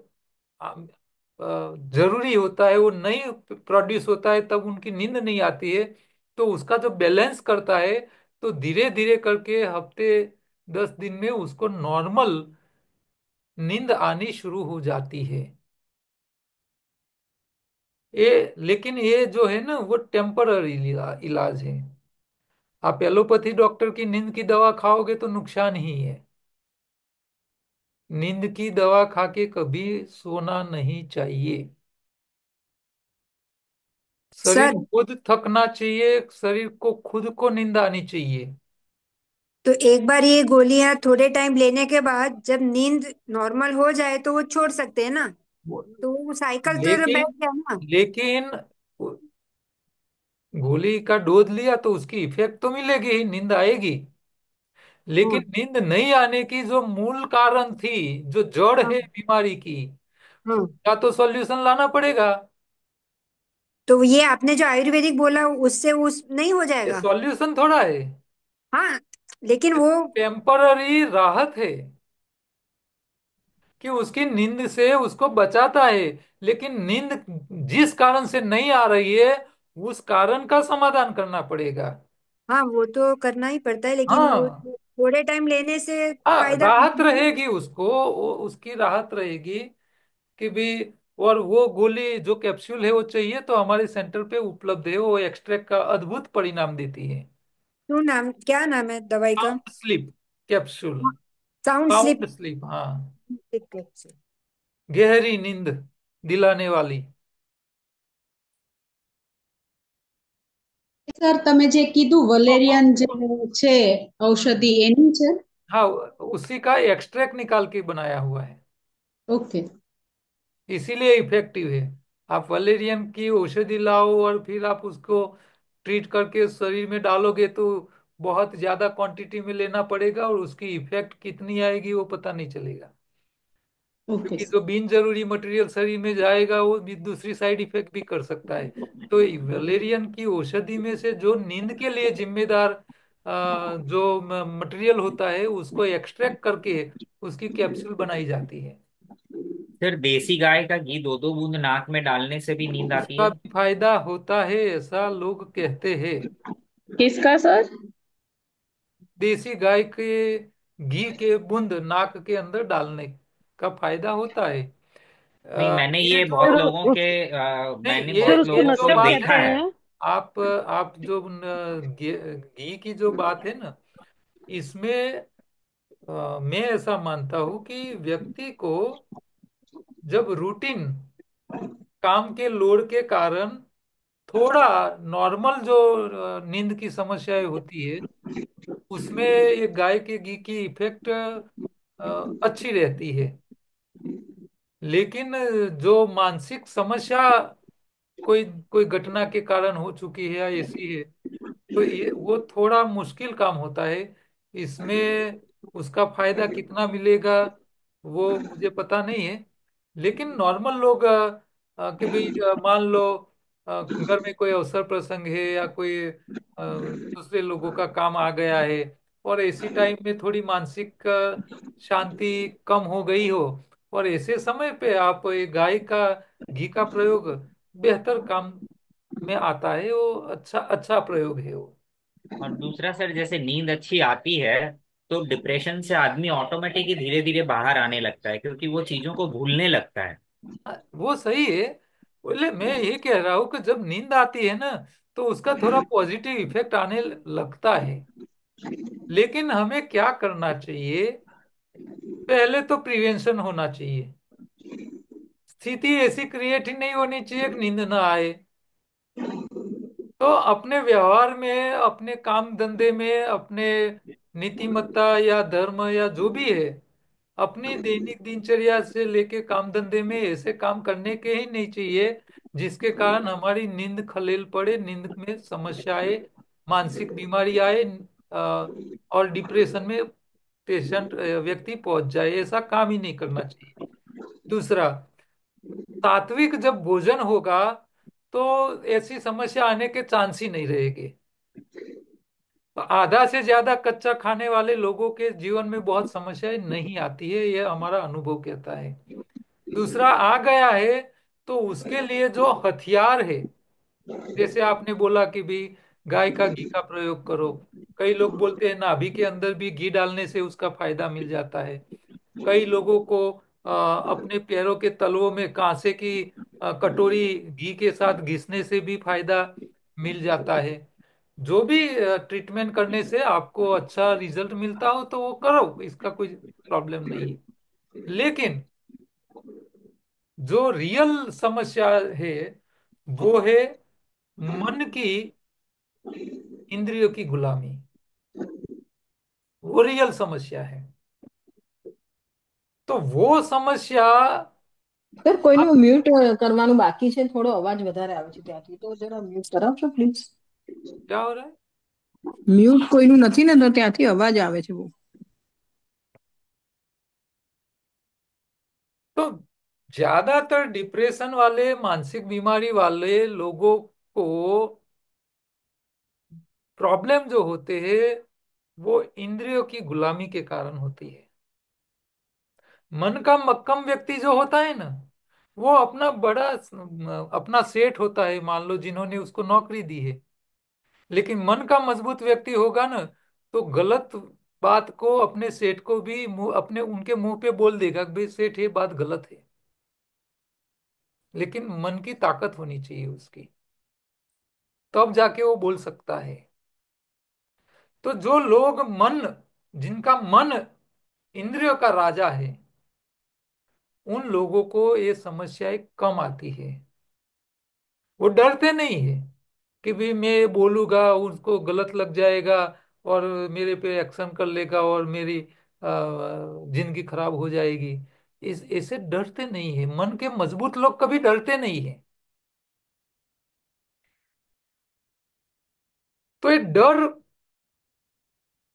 अ, जरूरी होता है, वो नहीं प्रोड्यूस होता है, तब उनकी नींद नहीं आती है। तो उसका जो बैलेंस करता है, तो धीरे धीरे करके हफ्ते 10 दिन में उसको नॉर्मल नींद आनी शुरू हो जाती है। ये लेकिन ये जो है ना वो टेम्पररी इलाज है। आप एलोपैथी डॉक्टर की नींद की दवा खाओगे तो नुकसान ही है। नींद की दवा खा के कभी सोना नहीं चाहिए। शरीर सर, खुद थकना चाहिए, शरीर को खुद को नींद आनी चाहिए। तो एक बार ये गोलियां थोड़े टाइम लेने के बाद जब नींद नॉर्मल हो जाए तो वो छोड़ सकते हैं ना? वो- तो वो साइकिल तो बैठ लेकिन गया ना। लेकिन गोली का डोज लिया तो उसकी इफेक्ट तो मिलेगी ही, नींद आएगी। लेकिन हाँ, नींद नहीं आने की जो मूल कारण थी, जो जड़ हाँ, है बीमारी की, हाँ। का तो सॉल्यूशन लाना पड़ेगा। तो ये आपने जो आयुर्वेदिक बोला उससे उस नहीं हो ये जाएगा? सॉल्यूशन थोड़ा है, हाँ, लेकिन ये वो। टेम्पररी राहत है कि उसकी नींद से उसको बचाता है। लेकिन नींद जिस कारण से नहीं आ रही है उस कारण का समाधान करना पड़ेगा। हाँ, वो तो करना ही पड़ता है, लेकिन वो हाँ, थोड़े टाइम लेने से हाँ, फायदा राहत नहीं है। रहेगी उसको, उसकी राहत रहेगी कि भी। और वो गोली जो कैप्सूल है वो चाहिए तो हमारे सेंटर पे उपलब्ध है, वो एक्सट्रैक्ट का अद्भुत परिणाम देती है। क्या नाम है दवाई का? Sound sleep capsule. Sound slip. Sound sleep, हाँ। कैप्सूल। गहरी नींद दिलाने वाली। સર તમે જે કીધું વલેરિયન જે છે ઔષધિ એની છે. हाँ, उसी का एक्सट्रैक्ट निकाल के बनाया हुआ है। ઓકે. इसीलिए इफेक्टिव है। आप वलेरियन की औषधि लाओ और फिर आप उसको ट्रीट करके शरीर में डालोगे तो बहुत ज्यादा क्वांटिटी में लेना पड़ेगा और उसकी इफेक्ट कितनी आएगी वो पता नहीं चलेगा। ओके क्योंकि सर। जो बिन जरूरी मटेरियल शरीर में जाएगा वो भी दूसरी साइड इफेक्ट भी कर सकता है। तो वलेरियन की औषधि में से जो नींद के लिए जिम्मेदार जो मटेरियल होता है उसको एक्सट्रैक्ट करके उसकी कैप्सूल बनाई जाती है। फिर देसी गाय का घी 2-2 बूंद नाक में डालने से भी नींद आती उसका है? भी फायदा होता है ऐसा लोग कहते हैं। किसका सर? देसी गाय के घी के बूंद नाक के अंदर डालने का फायदा होता है। नहीं, मैंने ये ये जो बहुत सर लोगों के नहीं मैंने सर बहुत उसके ये लोगों जो को नशे बात कैसे देखा है है। हैं? आप जो घी की जो बात है ना इसमें मैं ऐसा मानता हूँ कि व्यक्ति को जब रूटीन काम के लोड के कारण थोड़ा नॉर्मल जो नींद की समस्याएं होती है उसमें ये गाय के घी की इफेक्ट अच्छी रहती है। लेकिन जो मानसिक समस्या कोई कोई घटना के कारण हो चुकी है या ऐसी है तो ये वो थोड़ा मुश्किल काम होता है। इसमें उसका फायदा कितना मिलेगा वो मुझे पता नहीं है। लेकिन नॉर्मल लोग कि भाई मान लो घर में कोई अवसर प्रसंग है या कोई दूसरे लोगों का काम आ गया है और ऐसी टाइम में थोड़ी मानसिक शांति कम हो गई हो और ऐसे समय पे आप ये गाय का घी का प्रयोग बेहतर काम में आता है। वो अच्छा अच्छा प्रयोग है वो। और दूसरा सर, जैसे नींद अच्छी आती है तो डिप्रेशन से आदमी ऑटोमेटिक ही धीरे धीरे बाहर आने लगता है, क्योंकि वो चीजों को भूलने लगता है। वो सही है। बोले मैं ये कह रहा हूँ कि जब नींद आती है ना तो उसका थोड़ा पॉजिटिव इफेक्ट आने लगता है। लेकिन हमें क्या करना चाहिए पहले तो प्रिवेंशन होना चाहिए। स्थिति ऐसी क्रिएट ही नहीं होनी चाहिए कि नींद ना आए। तो अपने व्यवहार में अपने काम धंधे में अपने नीतिमत्ता या धर्म या जो भी है अपनी दैनिक दिनचर्या से लेके काम धंधे में ऐसे काम करने के ही नहीं चाहिए जिसके कारण हमारी नींद खलेल पड़े नींद में समस्या आए मानसिक बीमारी आए और डिप्रेशन में पेशेंट व्यक्ति पहुंच जाए। ऐसा काम ही नहीं करना चाहिए। दूसरा सात्विक जब भोजन होगा तो ऐसी समस्या आने के चांस ही नहीं रहेंगे। तो आधा से ज्यादा कच्चा खाने वाले लोगों के जीवन में बहुत समस्याएं नहीं आती है ये हमारा अनुभव कहता है। दूसरा आ गया है तो उसके लिए जो हथियार है जैसे आपने बोला कि भी गाय का घी का प्रयोग करो। कई लोग बोलते हैं नाभि के अंदर भी घी डालने से उसका फायदा मिल जाता है। कई लोगों को अपने पैरों के तलवों में कांसे की कटोरी घी के साथ घिसने से भी फायदा मिल जाता है। जो भी ट्रीटमेंट करने से आपको अच्छा रिजल्ट मिलता हो तो वो करो इसका कोई प्रॉब्लम नहीं है। लेकिन जो रियल समस्या है वो है मन की इंद्रियों की गुलामी। वो रियल समस्या है। तो वो समस्या સર કોઈનું आप મ્યુટ કરવાનું બાકી છે, થોડો અવાજ વધારે આવે છે ત્યાંથી, તો જરા મ્યુટ કરાવશો પ્લીઝ? क्या हो रहा है મ્યુટ કોઈનું નથી ને, તો ત્યાંથી અવાજ આવે છે બહુ. तो ज्यादातर डिप्रेशन वाले मानसिक बीमारी वाले लोगों को प्रॉब्लम जो होते हैं वो इंद्रियों की गुलामी के कारण होती है। मन का मक्कम व्यक्ति जो होता है ना वो अपना बड़ा अपना सेठ होता है मान लो जिन्होंने उसको नौकरी दी है। लेकिन मन का मजबूत व्यक्ति होगा ना तो गलत बात को अपने सेठ को भी अपने उनके मुंह पे बोल देगा कि भाई सेठ ये बात गलत है। लेकिन मन की ताकत होनी चाहिए उसकी तब जाके वो बोल सकता है। तो जो लोग मन जिनका मन इंद्रियों का राजा है उन लोगों को ये समस्याएं कम आती है। वो डरते नहीं है कि भी मैं बोलूंगा उसको गलत लग जाएगा और मेरे पे एक्शन कर लेगा और मेरी जिंदगी खराब हो जाएगी। ऐसे डरते नहीं है। मन के मजबूत लोग कभी डरते नहीं है। तो ये डर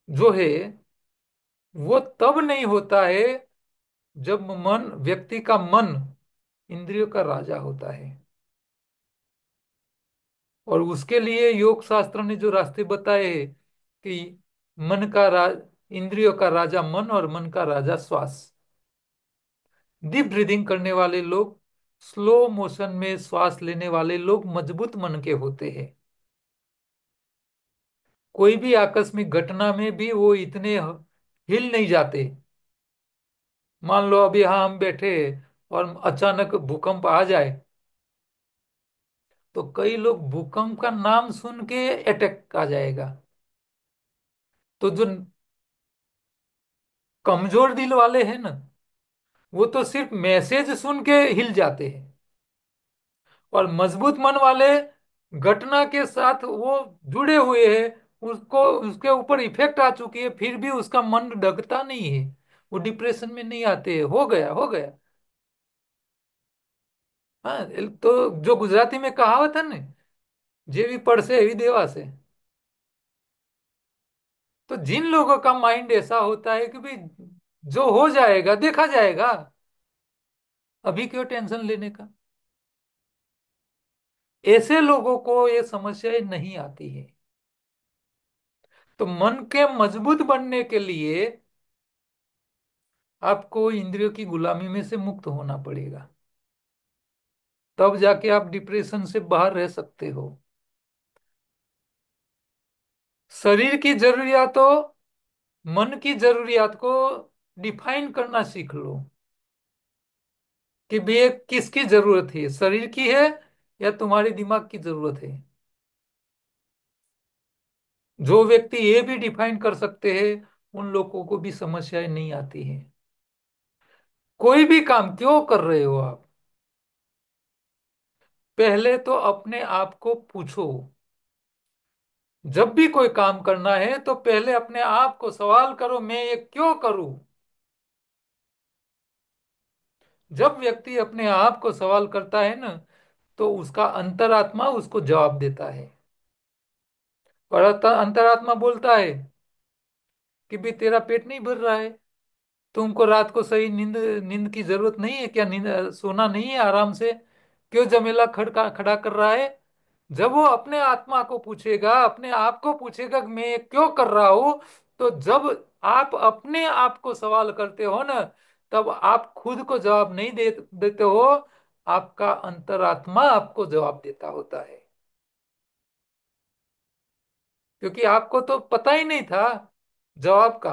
जो है वो तब नहीं होता है जब व्यक्ति का मन इंद्रियों का राजा होता है। और उसके लिए योग शास्त्र ने जो रास्ते बताए हैं कि मन का राज इंद्रियों का राजा मन और मन का राजा श्वास। डीप ब्रीदिंग करने वाले लोग, स्लो मोशन में श्वास लेने वाले लोग मजबूत मन के होते हैं। कोई भी आकस्मिक घटना में भी वो इतने हिल नहीं जाते। मान लो अभी यहाँ हम बैठे और अचानक भूकंप आ जाए तो कई लोग भूकंप का नाम सुन के अटैक आ जाएगा। तो जो कमजोर दिल वाले हैं ना, वो तो सिर्फ मैसेज सुन के हिल जाते हैं। और मजबूत मन वाले घटना के साथ वो जुड़े हुए हैं, उसको उसके ऊपर इफेक्ट आ चुकी है, फिर भी उसका मन डगता नहीं है। वो डिप्रेशन में नहीं आते, हो गया हो गया। हाँ, तो जो गुजराती में कहावत है ना, जेवी पढ़से एवी देवा से। तो जिन लोगों का माइंड ऐसा होता है कि भाई जो हो जाएगा देखा जाएगा, अभी क्यों टेंशन लेने का, ऐसे लोगों को ये समस्याएं नहीं आती है। तो मन के मजबूत बनने के लिए आपको इंद्रियों की गुलामी में से मुक्त होना पड़ेगा। तब जाके आप डिप्रेशन से बाहर रह सकते हो। शरीर की जरूरियातों, मन की जरूरियात को डिफाइन करना सीख लो कि भाई ये किसकी जरूरत है, शरीर की है या तुम्हारे दिमाग की जरूरत है। जो व्यक्ति ये भी डिफाइन कर सकते हैं उन लोगों को भी समस्याएं नहीं आती हैं। कोई भी काम क्यों कर रहे हो आप, पहले तो अपने आप को पूछो। जब भी कोई काम करना है तो पहले अपने आप को सवाल करो, मैं ये क्यों करूं। जब व्यक्ति अपने आप को सवाल करता है ना, तो उसका अंतरात्मा उसको जवाब देता है। और अंतरात्मा बोलता है कि भाई तेरा पेट नहीं भर रहा है, तुमको रात को सही नींद नींद की जरूरत नहीं है क्या, नींद सोना नहीं है आराम से, क्यों झमेला खड़ा खड़ा कर रहा है। जब वो अपने आत्मा को पूछेगा, अपने आप को पूछेगा कि मैं ये क्यों कर रहा हूं, तो जब आप अपने आप को सवाल करते हो ना, तब आप खुद को जवाब नहीं देते हो, आपका अंतरात्मा आपको जवाब देता होता है। क्योंकि आपको तो पता ही नहीं था जवाब का,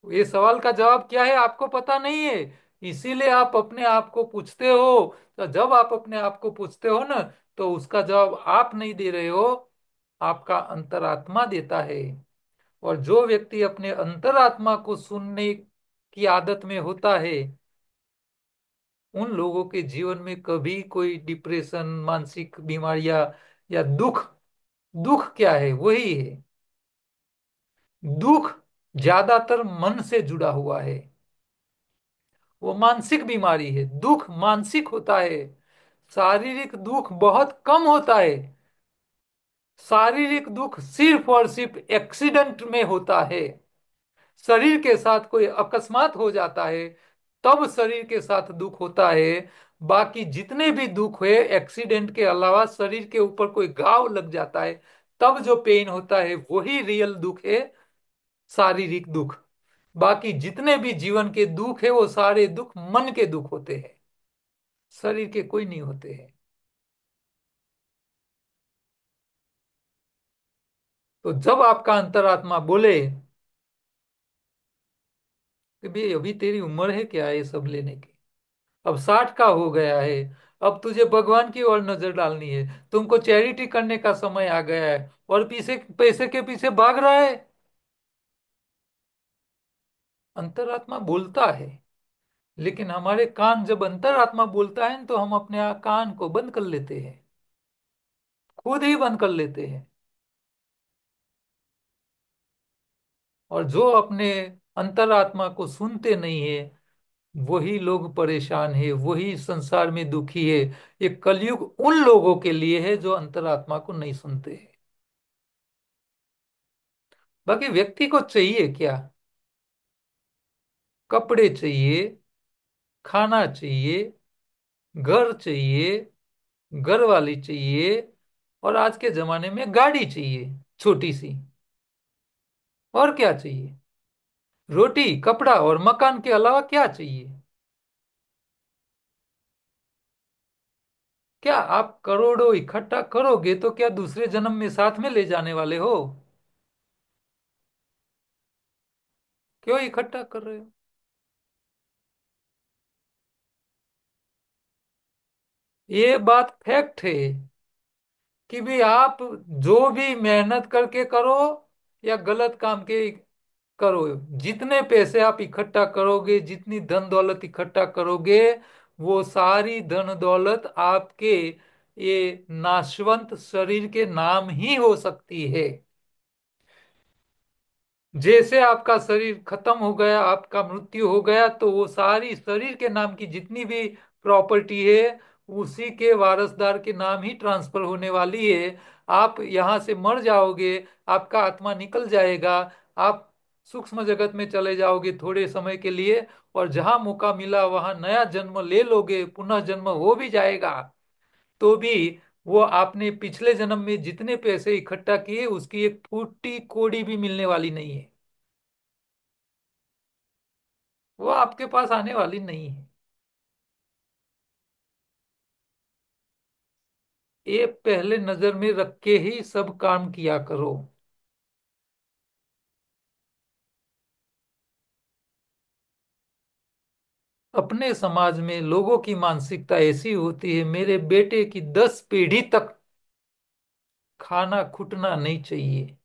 ये सवाल का जवाब क्या है आपको पता नहीं है, इसीलिए आप अपने आप को पूछते हो। तो जब आप अपने आप को पूछते हो ना, तो उसका जवाब आप नहीं दे रहे हो, आपका अंतरात्मा देता है। और जो व्यक्ति अपने अंतरात्मा को सुनने की आदत में होता है, उन लोगों के जीवन में कभी कोई डिप्रेशन, मानसिक बीमारियां या दुख, दुख क्या है वही है, दुख ज्यादातर मन से जुड़ा हुआ है। वो मानसिक बीमारी है, दुख मानसिक होता है। शारीरिक दुख बहुत कम होता है। शारीरिक दुख सिर्फ और सिर्फ एक्सीडेंट में होता है। शरीर के साथ कोई अकस्मात हो जाता है तब शरीर के साथ दुख होता है। बाकी जितने भी दुख हुए एक्सीडेंट के अलावा, शरीर के ऊपर कोई घाव लग जाता है तब जो पेन होता है वही रियल दुख है, शारीरिक दुख। बाकी जितने भी जीवन के दुख है वो सारे दुख मन के दुख होते हैं, शरीर के कोई नहीं होते हैं। तो जब आपका अंतरात्मा बोले कि भाई अभी तेरी उम्र है क्या ये सब लेने की, अब 60 का हो गया है, अब तुझे भगवान की ओर नजर डालनी है, तुमको चैरिटी करने का समय आ गया है, और पीछे पैसे के पीछे भाग रहा है। अंतरात्मा बोलता है, लेकिन हमारे कान, जब अंतरात्मा बोलता है तो हम अपने कान को बंद कर लेते हैं, खुद ही बंद कर लेते हैं। और जो अपने अंतरात्मा को सुनते नहीं है, वही लोग परेशान है, वही संसार में दुखी है। ये कलयुग उन लोगों के लिए है जो अंतरात्मा को नहीं सुनते हैं। बाकी व्यक्ति को चाहिए क्या? कपड़े चाहिए, खाना चाहिए, घर चाहिए, घर वाली चाहिए, और आज के जमाने में गाड़ी चाहिए छोटी सी। और क्या चाहिए? रोटी, कपड़ा और मकान के अलावा क्या चाहिए? क्या आप करोड़ों इकट्ठा करोगे तो क्या दूसरे जन्म में साथ में ले जाने वाले हो? क्यों इकट्ठा कर रहे हो? ये बात फैक्ट है कि भी आप जो भी मेहनत करके करो या गलत काम के करो, जितने पैसे आप इकट्ठा करोगे, जितनी धन दौलत इकट्ठा करोगे, वो सारी धन दौलत आपके ये नाशवंत शरीर के नाम ही हो सकती है। जैसे आपका शरीर खत्म हो गया, आपका मृत्यु हो गया, तो वो सारी शरीर के नाम की जितनी भी प्रॉपर्टी है उसी के वारसदार के नाम ही ट्रांसफर होने वाली है। आप यहाँ से मर जाओगे, आपका आत्मा निकल जाएगा, आप सूक्ष्म जगत में चले जाओगे थोड़े समय के लिए, और जहां मौका मिला वहां नया जन्म ले लोगे, पुनः जन्म हो भी जाएगा, तो भी वो आपने पिछले जन्म में जितने पैसे इकट्ठा किए उसकी एक फूटी कोड़ी भी मिलने वाली नहीं है। वो आपके पास आने वाली नहीं है। ये पहले नजर में रख के ही सब काम किया करो। अपने समाज में लोगों की मानसिकता ऐसी होती है, मेरे बेटे की 10 पीढ़ी तक खाना खुटना नहीं चाहिए,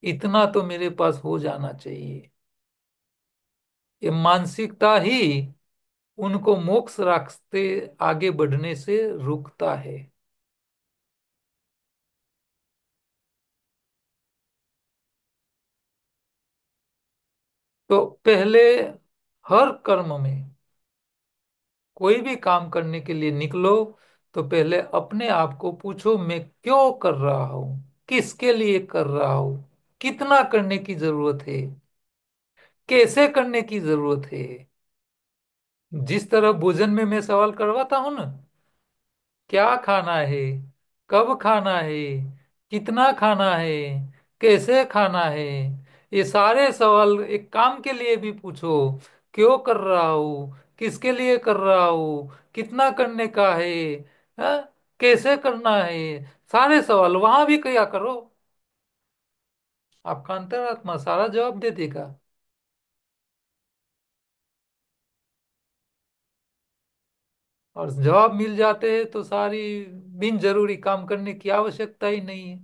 इतना तो मेरे पास हो जाना चाहिए। ये मानसिकता ही उनको मोक्ष रास्ते आगे बढ़ने से रोकता है। तो पहले हर कर्म में, कोई भी काम करने के लिए निकलो, तो पहले अपने आप को पूछो, मैं क्यों कर रहा हूं, किसके लिए कर रहा हूं, कितना करने की जरूरत है, कैसे करने की जरूरत है। जिस तरह भोजन में मैं सवाल करवाता हूं ना, क्या खाना है, कब खाना है, कितना खाना है, कैसे खाना है, ये सारे सवाल एक काम के लिए भी पूछो। क्यों कर रहा हूँ, किसके लिए कर रहा हूँ, कितना करने का है, हाँ? कैसे करना है, सारे सवाल वहां भी किया करो। आपका अंतरात्मा सारा जवाब दे देगा। और जवाब मिल जाते हैं तो सारी बिन जरूरी काम करने की आवश्यकता ही नहीं है।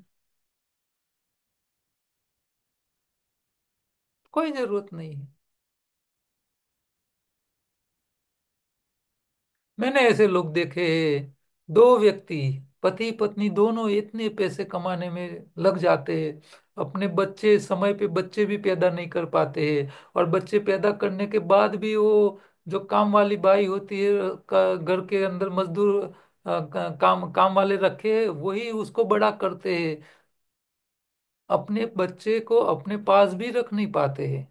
कोई जरूरत नहीं है। मैंने ऐसे लोग देखे हैं, दो व्यक्ति, पति पत्नी दोनों इतने पैसे कमाने में लग जाते हैं, अपने बच्चे समय पे बच्चे भी पैदा नहीं कर पाते हैं, और बच्चे पैदा करने के बाद भी वो जो काम वाली बाई होती है, घर के अंदर मजदूर, काम काम वाले रखे हैं, वही उसको बड़ा करते हैं। अपने बच्चे को अपने पास भी रख नहीं पाते हैं।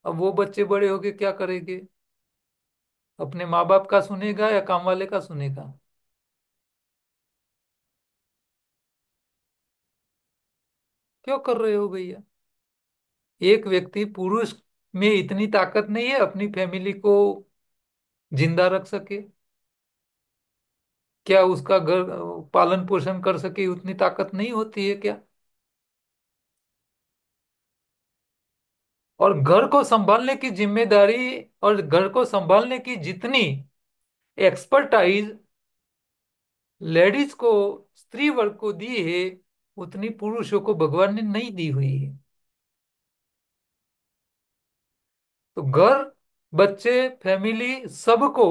अब वो बच्चे बड़े होके क्या करेंगे? अपने माँ बाप का सुनेगा या काम वाले का सुनेगा? क्यों कर रहे हो भैया? एक व्यक्ति पुरुष में इतनी ताकत नहीं है अपनी फैमिली को जिंदा रख सके? क्या उसका घर पालन पोषण कर सके, उतनी ताकत नहीं होती है क्या? और घर को संभालने की जिम्मेदारी और घर को संभालने की जितनी एक्सपर्टाइज लेडीज को, स्त्री वर्ग को दी है, उतनी पुरुषों को भगवान ने नहीं दी हुई है। तो घर, बच्चे, फैमिली, सबको,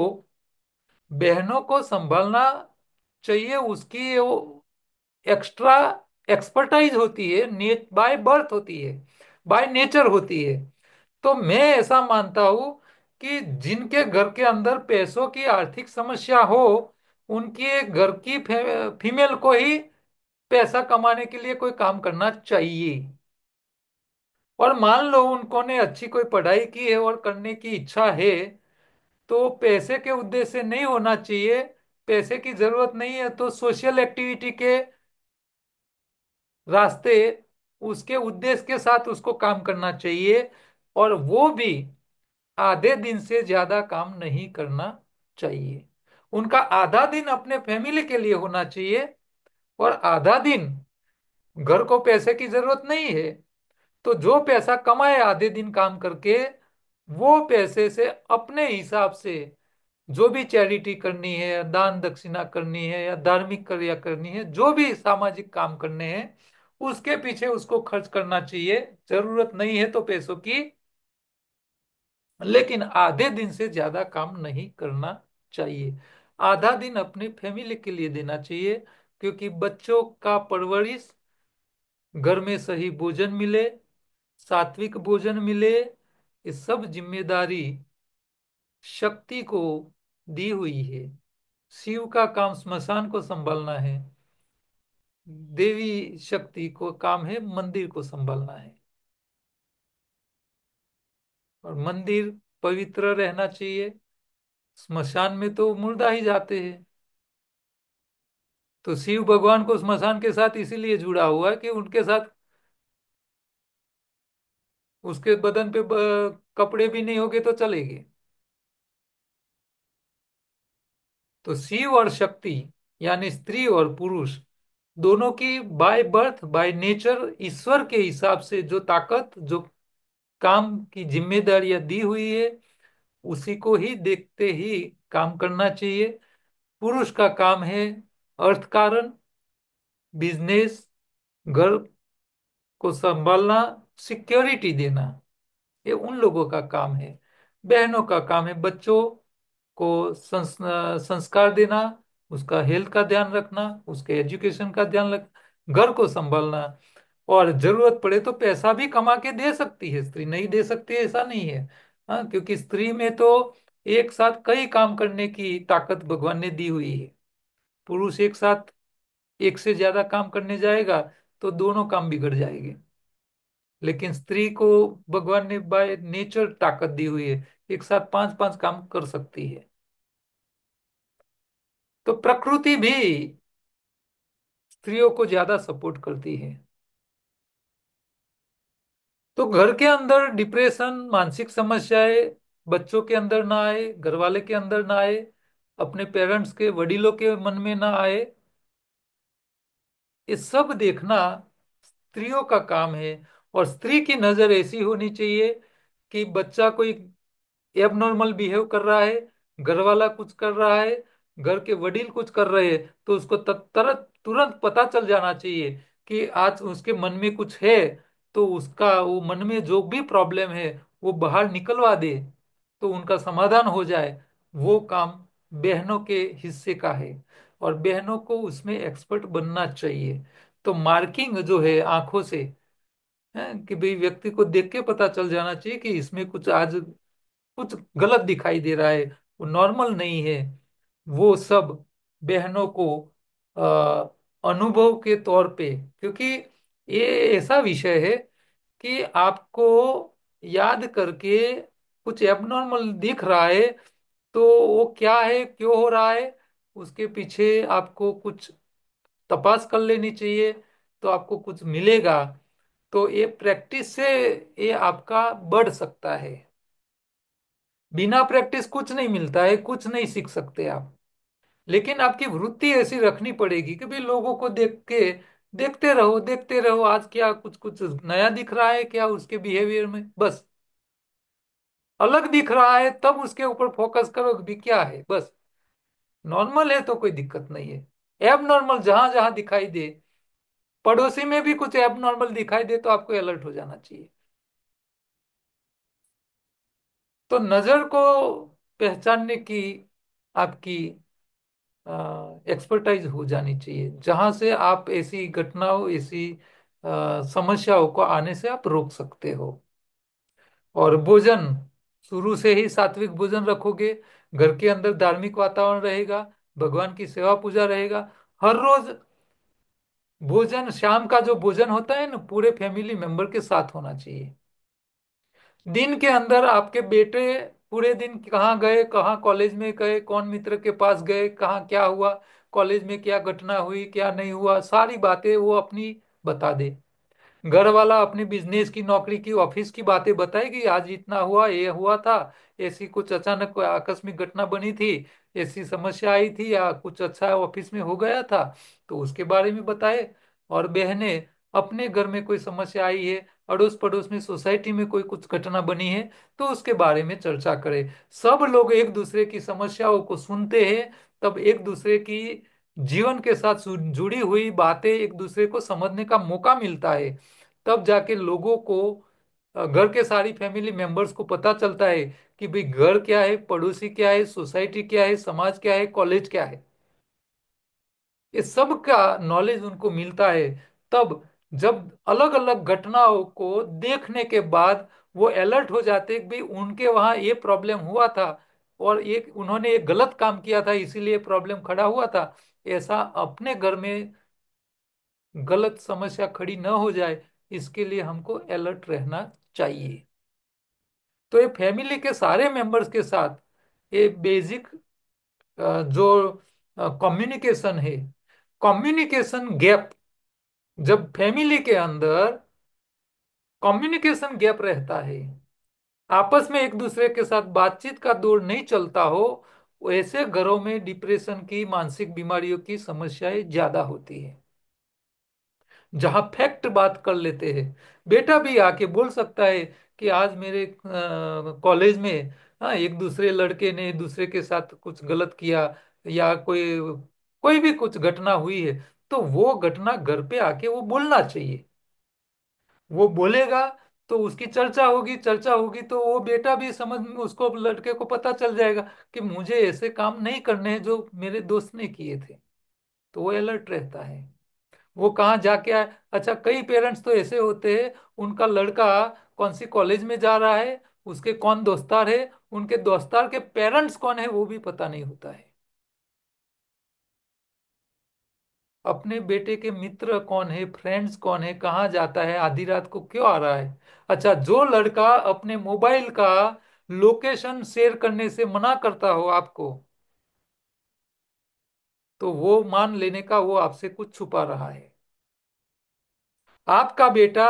बहनों को संभालना चाहिए। उसकी वो एक्स्ट्रा एक्सपर्टाइज होती है, बाय बर्थ होती है, बाय नेचर होती है। तो मैं ऐसा मानता हूं कि जिनके घर के अंदर पैसों की आर्थिक समस्या हो, उनके घर की फीमेल को ही पैसा कमाने के लिए कोई काम करना चाहिए। और मान लो उनको ने अच्छी कोई पढ़ाई की है और करने की इच्छा है, तो पैसे के उद्देश्य से नहीं होना चाहिए। पैसे की जरूरत नहीं है तो सोशल एक्टिविटी के रास्ते उसके उद्देश्य के साथ उसको काम करना चाहिए। और वो भी आधे दिन से ज्यादा काम नहीं करना चाहिए। उनका आधा दिन अपने फैमिली के लिए होना चाहिए और आधा दिन, घर को पैसे की जरूरत नहीं है तो जो पैसा कमाए आधे दिन काम करके, वो पैसे से अपने हिसाब से जो भी चैरिटी करनी है या दान दक्षिणा करनी है या धार्मिक क्रिया करनी है, जो भी सामाजिक काम करने हैं, उसके पीछे उसको खर्च करना चाहिए। जरूरत नहीं है तो पैसों की, लेकिन आधे दिन से ज्यादा काम नहीं करना चाहिए। आधा दिन अपनी फैमिली के लिए देना चाहिए, क्योंकि बच्चों का परवरिश, घर में सही भोजन मिले, सात्विक भोजन मिले, ये सब जिम्मेदारी शक्ति को दी हुई है। शिव का काम स्मशान को संभालना है, देवी शक्ति को काम है मंदिर को संभालना है। और मंदिर पवित्र रहना चाहिए, स्मशान में तो मुर्दा ही जाते हैं। तो शिव भगवान को स्मशान के साथ इसीलिए जुड़ा हुआ है कि उनके साथ उसके बदन पे कपड़े भी नहीं होंगे तो चलेंगे। तो शिव और शक्ति, यानी स्त्री और पुरुष, दोनों की बाय बर्थ बाय नेचर ईश्वर के हिसाब से जो ताकत, जो काम की जिम्मेदारियां दी हुई है, उसी को ही देखते ही काम करना चाहिए। पुरुष का काम है अर्थ कारण, बिजनेस, घर को संभालना, सिक्योरिटी देना, ये उन लोगों का काम है। बहनों का काम है बच्चों को संस्कार देना, उसका हेल्थ का ध्यान रखना, उसके एजुकेशन का ध्यान रख, घर को संभालना। और जरूरत पड़े तो पैसा भी कमा के दे सकती है स्त्री, नहीं दे सकती ऐसा नहीं है। हाँ, क्योंकि स्त्री में तो एक साथ कई काम करने की ताकत भगवान ने दी हुई है। पुरुष एक साथ एक से ज्यादा काम करने जाएगा तो दोनों काम बिगड़ जाएंगे। लेकिन स्त्री को भगवान ने बाय नेचर ताकत दी हुई है, एक साथ पांच पांच काम कर सकती है। तो प्रकृति भी स्त्रियों को ज्यादा सपोर्ट करती है। तो घर के अंदर डिप्रेशन, मानसिक समस्याएं बच्चों के अंदर ना आए, घर वाले के अंदर ना आए, अपने पेरेंट्स के, वडिलों के मन में ना आए, ये सब देखना स्त्रियों का काम है। और स्त्री की नजर ऐसी होनी चाहिए कि बच्चा कोई एबनॉर्मल बिहेव कर रहा है, घर वाला कुछ कर रहा है, घर के वडील कुछ कर रहे हैं, तो उसको तुरंत तुरंत पता चल जाना चाहिए कि आज उसके मन में कुछ है। तो उसका वो मन में जो भी प्रॉब्लम है वो बाहर निकलवा दे, तो उनका समाधान हो जाए। वो काम बहनों के हिस्से का है और बहनों को उसमें एक्सपर्ट बनना चाहिए। तो मार्किंग जो है आंखों से, है कि भाई व्यक्ति को देख के पता चल जाना चाहिए कि इसमें कुछ आज कुछ गलत दिखाई दे रहा है, वो नॉर्मल नहीं है। वो सब बहनों को अनुभव के तौर पे, क्योंकि ये ऐसा विषय है कि आपको याद करके कुछ एबनॉर्मल दिख रहा है, तो वो क्या है, क्यों हो रहा है, उसके पीछे आपको कुछ तपास कर लेनी चाहिए, तो आपको कुछ मिलेगा। तो ये प्रैक्टिस से ये आपका बढ़ सकता है। बिना प्रैक्टिस कुछ नहीं मिलता है, कुछ नहीं सीख सकते आप। लेकिन आपकी वृत्ति ऐसी रखनी पड़ेगी कि भाई लोगों को देख के देखते रहो, देखते रहो, आज क्या कुछ कुछ नया दिख रहा है क्या उसके बिहेवियर में, बस अलग दिख रहा है तब उसके ऊपर फोकस करो कि भी क्या है। बस नॉर्मल है तो कोई दिक्कत नहीं है, एब नॉर्मल जहां जहां दिखाई दे, पड़ोसी में भी कुछ एब नॉर्मल दिखाई दे तो आपको अलर्ट हो जाना चाहिए। तो नजर को पहचानने की आपकी एक्सपर्टाइज हो जानी चाहिए, जहां से आप ऐसी घटनाओं, ऐसी समस्याओं को आने से आप रोक सकते हो। और भोजन शुरू से ही सात्विक भोजन रखोगे, घर के अंदर धार्मिक वातावरण रहेगा, भगवान की सेवा पूजा रहेगा। हर रोज भोजन, शाम का जो भोजन होता है ना, पूरे फैमिली मेंबर के साथ होना चाहिए। दिन के अंदर आपके बेटे पूरे दिन कहाँ गए, कहाँ कॉलेज में गए, कौन मित्र के पास गए, कहाँ क्या हुआ, कॉलेज में क्या घटना हुई क्या नहीं हुआ, सारी बातें वो अपनी बता दे। घर वाला अपने बिजनेस की, नौकरी की, ऑफिस की बातें बताएगी, आज इतना हुआ, ये हुआ था, ऐसी कुछ अचानक कोई आकस्मिक घटना बनी थी, ऐसी समस्या आई थी, या कुछ अच्छा ऑफिस में हो गया था, तो उसके बारे में बताए। और बहनें अपने घर में कोई समस्या आई है, अड़ोस पड़ोस में, सोसाइटी में कोई कुछ घटना बनी है, तो उसके बारे में चर्चा करें। सब लोग एक दूसरे की समस्याओं को सुनते हैं, तब एक दूसरे की जीवन के साथ जुड़ी हुई बातें एक दूसरे को समझने का मौका मिलता है। तब जाके लोगों को, घर के सारी फैमिली मेंबर्स को पता चलता है कि भाई घर क्या है, पड़ोसी क्या है, सोसाइटी क्या है, समाज क्या है, कॉलेज क्या है। ये सब का नॉलेज उनको मिलता है। तब जब अलग अलग घटनाओं को देखने के बाद वो अलर्ट हो जाते हैं कि भाई उनके वहां ये प्रॉब्लम हुआ था, और ये उन्होंने एक गलत काम किया था इसीलिए प्रॉब्लम खड़ा हुआ था। ऐसा अपने घर में गलत समस्या खड़ी न हो जाए, इसके लिए हमको अलर्ट रहना चाहिए। तो ये फैमिली के सारे मेंबर्स के साथ ये बेसिक जो कम्युनिकेशन है, कम्युनिकेशन गैप, जब फैमिली के अंदर कम्युनिकेशन गैप रहता है, आपस में एक दूसरे के साथ बातचीत का दौर नहीं चलता हो, वैसे घरों में डिप्रेशन की, मानसिक बीमारियों की समस्याएं ज्यादा होती है। जहां फैक्ट बात कर लेते हैं, बेटा भी आके बोल सकता है कि आज मेरे कॉलेज में, हाँ, एक दूसरे लड़के ने दूसरे के साथ कुछ गलत किया, या कोई कोई भी कुछ घटना हुई है, तो वो घटना घर पे आके वो बोलना चाहिए। वो बोलेगा तो उसकी चर्चा होगी, चर्चा होगी तो वो बेटा भी समझ, उसको, लड़के को पता चल जाएगा कि मुझे ऐसे काम नहीं करने हैं जो मेरे दोस्त ने किए थे। तो वो अलर्ट रहता है, वो कहाँ जाके आए। अच्छा, कई पेरेंट्स तो ऐसे होते हैं, उनका लड़का कौन सी कॉलेज में जा रहा है, उसके कौन दोस्तार है, उनके दोस्तार के पेरेंट्स कौन है वो भी पता नहीं होता है। अपने बेटे के मित्र कौन है, फ्रेंड्स कौन है, कहाँ जाता है, आधी रात को क्यों आ रहा है। अच्छा, जो लड़का अपने मोबाइल का लोकेशन शेयर करने से मना करता हो आपको, तो वो मान लेने का वो आपसे कुछ छुपा रहा है। आपका बेटा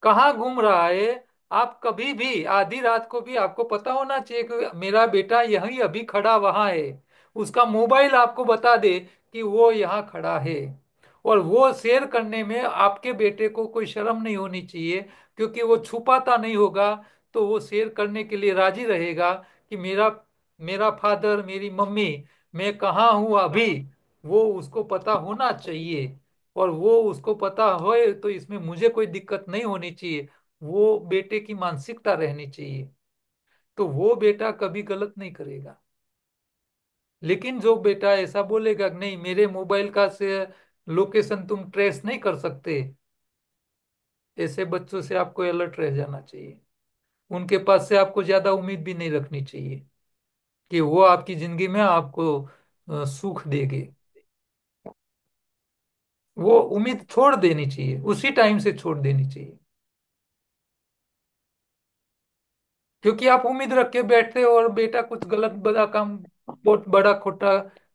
कहाँ घूम रहा है, आप कभी भी आधी रात को भी आपको पता होना चाहिए कि मेरा बेटा यहीं अभी खड़ा वहां है। उसका मोबाइल आपको बता दे कि वो यहाँ खड़ा है, और वो शेयर करने में आपके बेटे को कोई शर्म नहीं होनी चाहिए, क्योंकि वो छुपाता नहीं होगा, तो वो शेयर करने के लिए राजी रहेगा कि मेरा मेरा फादर, मेरी मम्मी, मैं कहाँ हूँ अभी, वो उसको पता होना चाहिए। और वो उसको पता होए तो इसमें मुझे कोई दिक्कत नहीं होनी चाहिए, वो बेटे की मानसिकता रहनी चाहिए। तो वो बेटा कभी गलत नहीं करेगा। लेकिन जो बेटा ऐसा बोलेगा कि नहीं, मेरे मोबाइल का से लोकेशन तुम ट्रेस नहीं कर सकते, ऐसे बच्चों से आपको अलर्ट रह जाना चाहिए। उनके पास से आपको ज्यादा उम्मीद भी नहीं रखनी चाहिए कि वो आपकी जिंदगी में आपको सुख देंगे। वो उम्मीद छोड़ देनी चाहिए, उसी टाइम से छोड़ देनी चाहिए। क्योंकि आप उम्मीद रख के बैठते हो और बेटा कुछ गलत बड़ा काम, बहुत बड़ा खोटा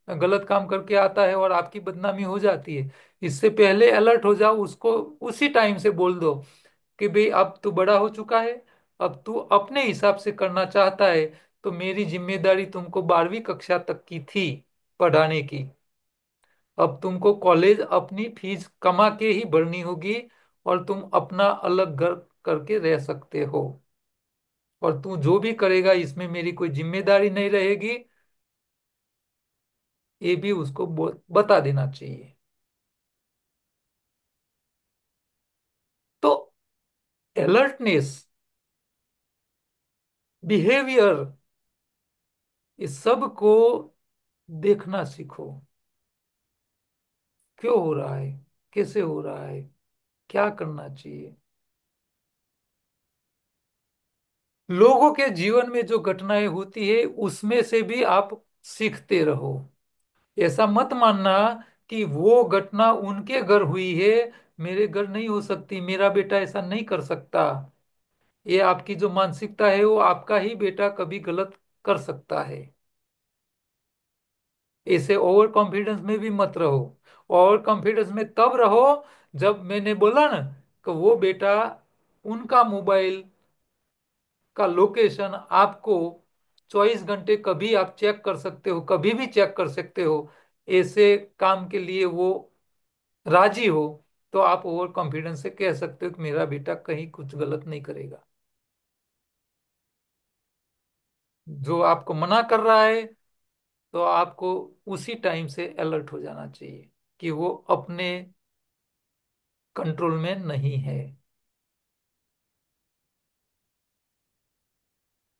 गलत काम करके आता है और आपकी बदनामी हो जाती है। इससे पहले अलर्ट हो जाओ, उसको उसी टाइम से बोल दो कि भाई अब तू बड़ा हो चुका है, अब तू अपने हिसाब से करना चाहता है, तो मेरी जिम्मेदारी तुमको 12वीं कक्षा तक की थी पढ़ाने की। अब तुमको कॉलेज अपनी फीस कमा के ही भरनी होगी, और तुम अपना अलग घर करके रह सकते हो, और तू जो भी करेगा इसमें मेरी कोई जिम्मेदारी नहीं रहेगी, ये भी उसको बता देना चाहिए। तो अलर्टनेस, बिहेवियर, इस सब को देखना सीखो। क्यों हो रहा है, कैसे हो रहा है, क्या करना चाहिए। लोगों के जीवन में जो घटनाएं होती है उसमें से भी आप सीखते रहो। ऐसा मत मानना कि वो घटना उनके घर हुई है, मेरे घर नहीं हो सकती, मेरा बेटा ऐसा नहीं कर सकता। ये आपकी जो मानसिकता है, वो आपका ही बेटा कभी गलत कर सकता है। ऐसे ओवर कॉन्फिडेंस में भी मत रहो। ओवर कॉन्फिडेंस में तब रहो जब मैंने बोला ना कि वो बेटा, उनका मोबाइल का लोकेशन आपको 24 घंटे कभी आप चेक कर सकते हो, कभी भी चेक कर सकते हो, ऐसे काम के लिए वो राजी हो, तो आप ओवर कॉन्फिडेंस से कह सकते हो कि मेरा बेटा कहीं कुछ गलत नहीं करेगा। जो आपको मना कर रहा है, तो आपको उसी टाइम से अलर्ट हो जाना चाहिए कि वो अपने कंट्रोल में नहीं है।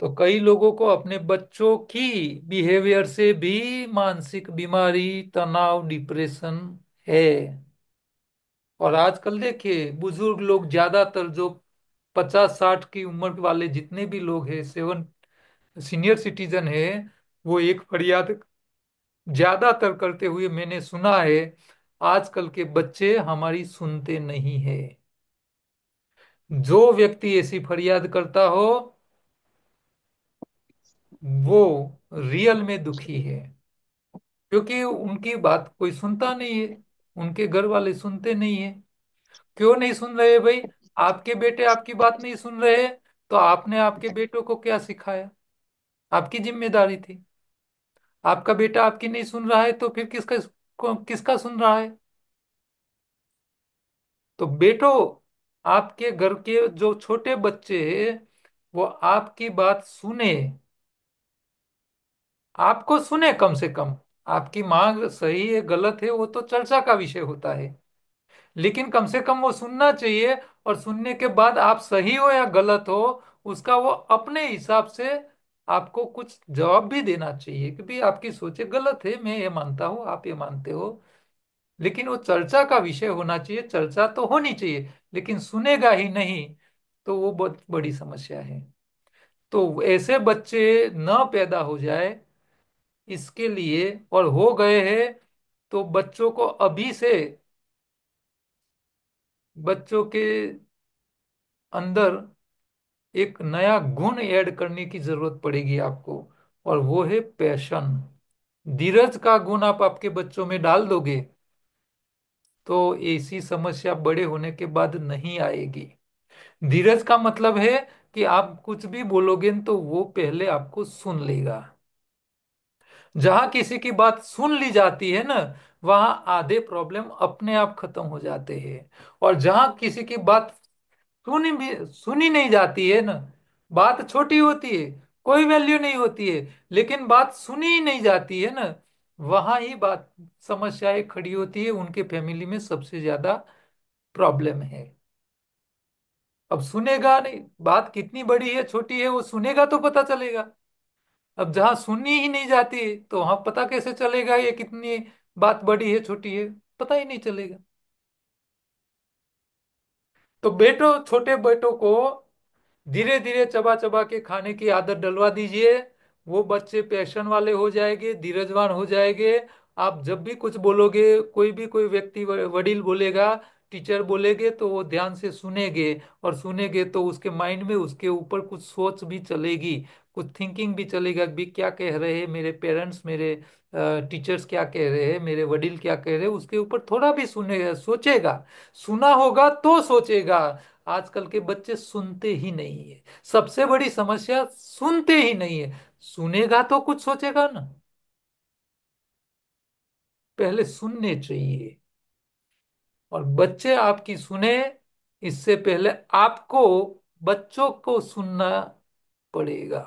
तो कई लोगों को अपने बच्चों की बिहेवियर से भी मानसिक बीमारी, तनाव, डिप्रेशन है। और आजकल देखिए, बुजुर्ग लोग ज्यादातर जो 50-60 की उम्र वाले जितने भी लोग हैं, सेवन सीनियर सिटीजन है, वो एक फरियाद ज्यादातर करते हुए मैंने सुना है, आजकल के बच्चे हमारी सुनते नहीं है। जो व्यक्ति ऐसी फरियाद करता हो, वो रियल में दुखी है, क्योंकि उनकी बात कोई सुनता नहीं है, उनके घर वाले सुनते नहीं है। क्यों नहीं सुन रहे भाई? आपके बेटे आपकी बात नहीं सुन रहे, तो आपने आपके बेटों को क्या सिखाया? आपकी जिम्मेदारी थी। आपका बेटा आपकी नहीं सुन रहा है, तो फिर किसका सुन रहा है? तो बेटो, आपके घर के जो छोटे बच्चे हैं, वो आपकी बात सुने, आपको सुने कम से कम। आपकी मांग सही है गलत है वो तो चर्चा का विषय होता है, लेकिन कम से कम वो सुनना चाहिए। और सुनने के बाद आप सही हो या गलत हो, उसका वो अपने हिसाब से आपको कुछ जवाब भी देना चाहिए कि भाई आपकी सोचे गलत है, मैं ये मानता हूँ, आप ये मानते हो। लेकिन वो चर्चा का विषय होना चाहिए, चर्चा तो होनी चाहिए, लेकिन सुनेगा ही नहीं तो वो बहुत बड़ी समस्या है। तो ऐसे बच्चे न पैदा हो जाए, इसके लिए, और हो गए हैं, तो बच्चों को अभी से बच्चों के अंदर एक नया गुण ऐड करने की जरूरत पड़ेगी आपको, और वो है पैशन। धीरज का गुण आप आपके बच्चों में डाल दोगे, तो ऐसी समस्या बड़े होने के बाद नहीं आएगी। धीरज का मतलब है कि आप कुछ भी बोलोगे तो वो पहले आपको सुन लेगा। जहां किसी की बात सुन ली जाती है ना, वहां आधे प्रॉब्लम अपने आप खत्म हो जाते हैं। और जहां किसी की बात सुनी नहीं जाती है ना, बात छोटी होती है, कोई वैल्यू नहीं होती है, लेकिन बात सुनी ही नहीं जाती है ना, वहां ही बात समस्याएं खड़ी होती है। उनके फैमिली में सबसे ज्यादा प्रॉब्लम है। अब सुनेगा नहीं, बात कितनी बड़ी है छोटी है वो सुनेगा तो पता चलेगा। अब जहां सुननी ही नहीं जाती, तो वहां पता कैसे चलेगा ये कितनी बात बड़ी है छोटी है? पता ही नहीं चलेगा। तो बेटो, छोटे बेटों को धीरे धीरे चबा चबा के खाने की आदत डलवा दीजिए। वो बच्चे पैशन वाले हो जाएंगे, धीरजवान हो जाएंगे। आप जब भी कुछ बोलोगे, कोई व्यक्ति वडील बोलेगा, टीचर बोलेगे, तो वो ध्यान से सुनेंगे। और सुनेंगे तो उसके माइंड में उसके ऊपर कुछ सोच भी चलेगी, कुछ थिंकिंग भी चलेगा कि भी क्या कह रहे हैं मेरे पेरेंट्स, मेरे टीचर्स क्या कह रहे हैं, मेरे वडील क्या कह रहे हैं, उसके ऊपर थोड़ा भी सुनेगा, सोचेगा। सुना होगा तो सोचेगा। आजकल के बच्चे सुनते ही नहीं है। सबसे बड़ी समस्या सुनते ही नहीं है। सुनेगा तो कुछ सोचेगा ना। पहले सुनने चाहिए, और बच्चे आपकी सुने, इससे पहले आपको बच्चों को सुनना पड़ेगा।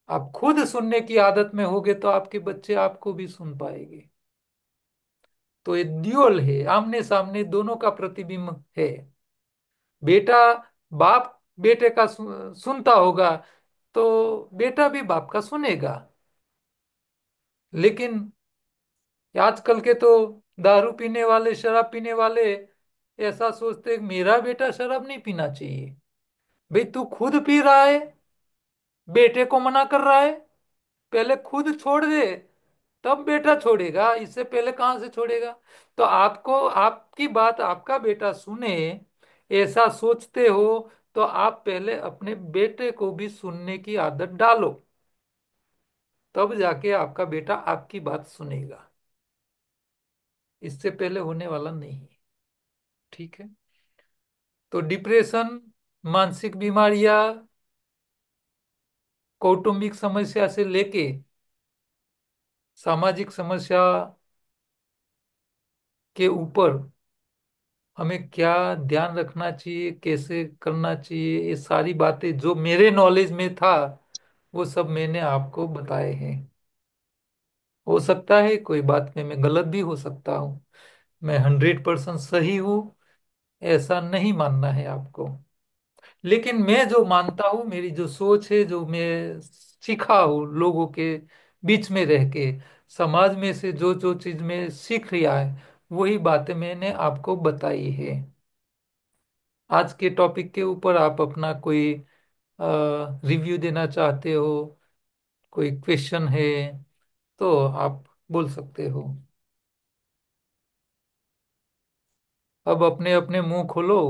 आप खुद सुनने की आदत में होगे तो आपके बच्चे आपको भी सुन पाएंगे। तो ये ड्यूअल है, आमने सामने दोनों का प्रतिबिंब है। बेटा, बाप बेटे का सुनता होगा, तो बेटा भी बाप का सुनेगा। लेकिन आजकल के तो दारू पीने वाले, शराब पीने वाले ऐसा सोचते हैं कि मेरा बेटा शराब नहीं पीना चाहिए, भाई तू खुद पी रहा है, बेटे को मना कर रहा है। पहले खुद छोड़ दे, तब बेटा छोड़ेगा, इससे पहले कहाँ से छोड़ेगा। तो आपको आपकी बात आपका बेटा सुने, ऐसा सोचते हो, तो आप पहले अपने बेटे को भी सुनने की आदत डालो, तब जाके आपका बेटा आपकी बात सुनेगा। इससे पहले होने वाला नहीं है। ठीक है। तो डिप्रेशन, मानसिक बीमारियां, कौटुंबिक समस्या से लेके सामाजिक समस्या के ऊपर हमें क्या ध्यान रखना चाहिए, कैसे करना चाहिए, ये सारी बातें जो मेरे नॉलेज में था वो सब मैंने आपको बताए हैं। हो सकता है कोई बात में मैं गलत भी हो सकता हूँ, मैं 100% सही हूँ ऐसा नहीं मानना है आपको। लेकिन मैं जो मानता हूँ, मेरी जो सोच है, जो मैं सीखा हूँ लोगों के बीच में रह के, समाज में से जो जो चीज मैं सीख लिया है, वही बातें मैंने आपको बताई है। आज के टॉपिक के ऊपर आप अपना कोई रिव्यू देना चाहते हो, कोई क्वेश्चन है, तो आप बोल सकते हो। अब अपने अपने मुंह खोलो।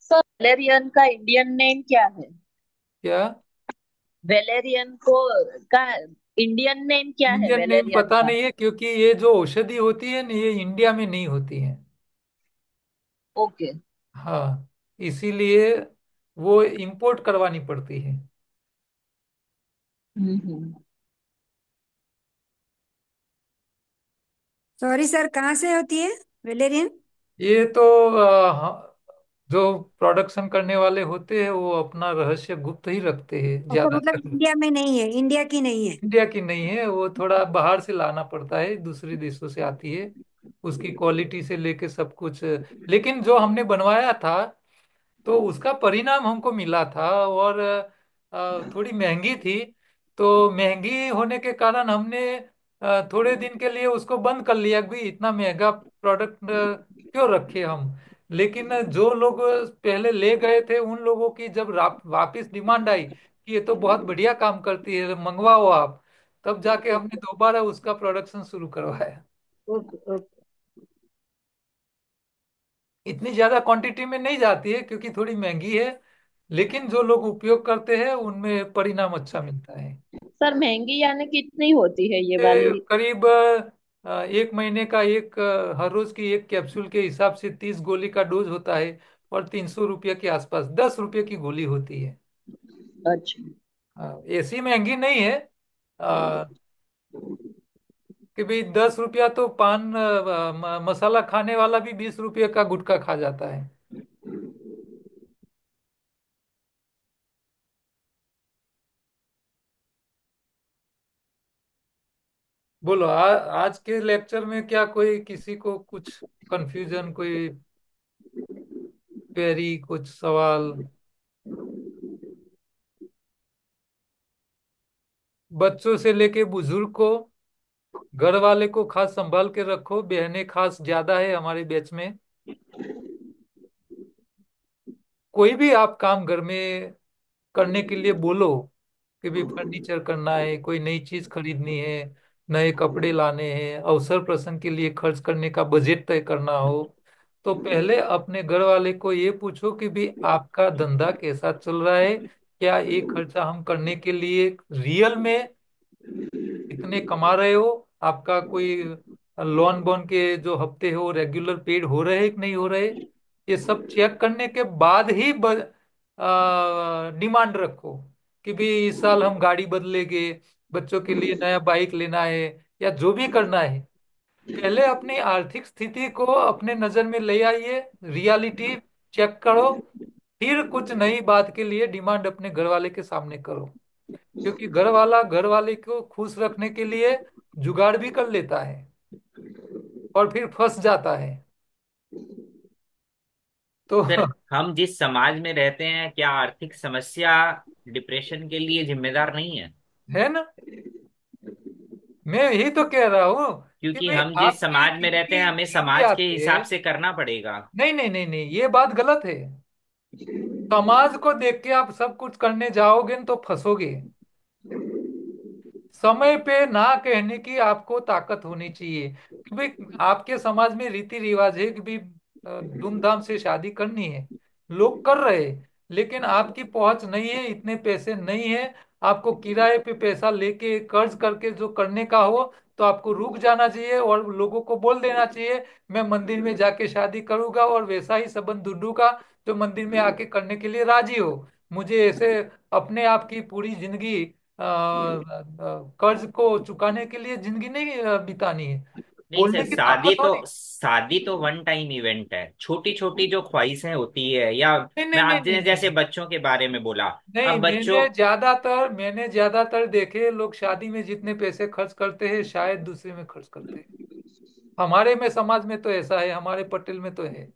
सर वेलेरियन का इंडियन नेम क्या है? क्या? वेलेरियन को का इंडियन नेम क्या है इंडियन नेम वेलेरियन पता का? नहीं है, क्योंकि ये जो औषधि होती है ना, ये इंडिया में नहीं होती है। ओके। हाँ, इसीलिए वो इंपोर्ट करवानी पड़ती है। हम्म। सॉरी सर, कहाँ से होती है वेलेरियन? ये तो जो प्रोडक्शन करने वाले होते हैं वो अपना रहस्य गुप्त ही रखते हैं अच्छा, मतलब ज्यादातर। इंडिया में नहीं है, इंडिया की नहीं है। इंडिया की नहीं है, वो थोड़ा बाहर से लाना पड़ता है, दूसरे देशों से आती है। उसकी क्वालिटी से लेके सब कुछ, लेकिन जो हमने बनवाया था तो उसका परिणाम हमको मिला था, और थोड़ी महंगी थी। तो महंगी होने के कारण हमने थोड़े दिन के लिए उसको बंद कर लिया कि इतना महंगा प्रोडक्ट क्यों रखे हम। लेकिन जो लोग पहले ले गए थे, उन लोगों की जब वापस डिमांड आई कि ये तो बहुत बढ़िया काम करती है, मंगवाओ आप, तब जाके हमने दोबारा उसका प्रोडक्शन शुरू करवाया। Okay okay. इतनी ज्यादा क्वांटिटी में नहीं जाती है क्योंकि थोड़ी महंगी है, लेकिन जो लोग उपयोग करते हैं उनमें परिणाम अच्छा मिलता है। सर महंगी यानी कितनी होती है ये ये वाली? करीब एक महीने का एक हर रोज की एक कैप्सूल के हिसाब से 30 गोली का डोज होता है, और 300 रुपये के आसपास, 10 रुपये की गोली होती है। अच्छा। ऐसी महंगी नहीं है कि भाई 10 रुपया तो पान मसाला खाने वाला भी 20 रुपये का गुटखा खा जाता है। बोलो, आज के लेक्चर में क्या कोई किसी को कुछ कंफ्यूजन, कोई क्वेरी, कुछ सवाल? बच्चों से लेके बुजुर्ग को, घर वाले को खास संभाल के रखो, बहनें खास ज्यादा है हमारे बैच में। कोई भी आप काम घर में करने के लिए बोलो, कि भी फर्नीचर करना है, कोई नई चीज खरीदनी है, नए कपड़े लाने हैं, अवसर प्रसंग के लिए खर्च करने का बजट तय करना हो, तो पहले अपने घर वाले को ये पूछो कि भी आपका धंधा कैसा चल रहा है, क्या ये खर्चा हम करने के लिए रियल में कितने कमा रहे हो, आपका कोई लोन बोन के जो हफ्ते हो रेगुलर पेड हो रहे हैं कि नहीं हो रहे। ये सब चेक करने के बाद ही डिमांड रखो कि भी इस साल हम गाड़ी बदलेंगे, बच्चों के लिए नया बाइक लेना है, या जो भी करना है। पहले अपनी आर्थिक स्थिति को अपने नजर में ले आइए, रियलिटी चेक करो, फिर कुछ नई बात के लिए डिमांड अपने घर वाले के सामने करो। क्योंकि घर वाला घर वाले को खुश रखने के लिए जुगाड़ भी कर लेता है, और फिर फंस जाता है। तो सर हम जिस समाज में रहते हैं, क्या आर्थिक समस्या डिप्रेशन के लिए जिम्मेदार नहीं है? है ना, मैं यही तो कह रहा हूँ कि क्योंकि भाई हम जिस आपकी समाज में रहते हैं, जिंदगी हमें जीते समाज के आते, हिसाब से करना पड़ेगा। नहीं नहीं नहीं नहीं, ये बात गलत है। समाज को देख के आप सब कुछ करने जाओगे न तो फंसोगे। समय पे ना कहने की आपको ताकत होनी चाहिए कि भाई आपके समाज में रीति रिवाज है कि भाई धूमधाम से शादी करनी है, लोग कर रहे हैं, लेकिन आपकी पहुंच नहीं है, इतने पैसे नहीं है, आपको किराए पे पैसा लेके कर्ज करके जो करने का हो, तो आपको रुक जाना चाहिए और लोगों को बोल देना चाहिए मैं मंदिर में जाके शादी करूंगा और वैसा ही संबंध ढूंढूंगा जो मंदिर में आके करने के लिए राजी हो। मुझे ऐसे अपने आप की पूरी जिंदगी कर्ज को चुकाने के लिए जिंदगी नहीं बितानी है। नहीं बोलने सर, की ताकत होनी। शादी तो वन टाइम इवेंट है। छोटी छोटी जो ख्वाहिशें होती है, या नहीं मैं नहीं नहीं आपने नहीं नहीं जैसे बच्चों के बारे में बोला। नहीं, अब बच्चों, मैंने ज्यादातर देखे लोग शादी में जितने पैसे खर्च करते हैं शायद दूसरे में खर्च करते हैं। हमारे में समाज में तो ऐसा है, हमारे पटेल में तो है।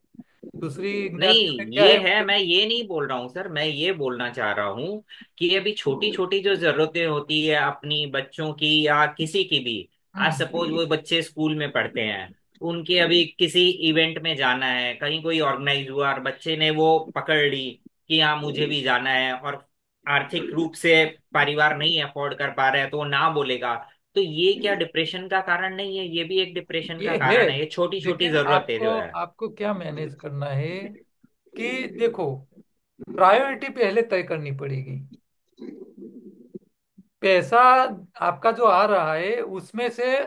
दूसरी ज्ञातियों में नहीं क्या ये है है, मुझे। मैं ये नहीं बोल रहा हूँ सर, मैं ये बोलना चाह रहा हूँ कि अभी छोटी छोटी जो जरूरतें होती है अपनी बच्चों की या किसी की भी। आज हम्म। सपोज वो बच्चे स्कूल में पढ़ते हैं, उनके अभी किसी इवेंट में जाना है, कहीं कोई ऑर्गेनाइज हुआ और बच्चे ने वो पकड़ ली कि हाँ मुझे भी जाना है, और आर्थिक रूप से परिवार नहीं अफोर्ड कर पा रहा है, तो वो ना बोलेगा। तो ये क्या डिप्रेशन का कारण नहीं है? ये भी एक डिप्रेशन का ये है, कारण है, ये छोटी छोटी लेकिन जरूरतें आपको जो है। आपको क्या मैनेज करना है कि देखो, प्रायोरिटी पहले तय करनी पड़ेगी। पैसा आपका जो आ रहा है उसमें से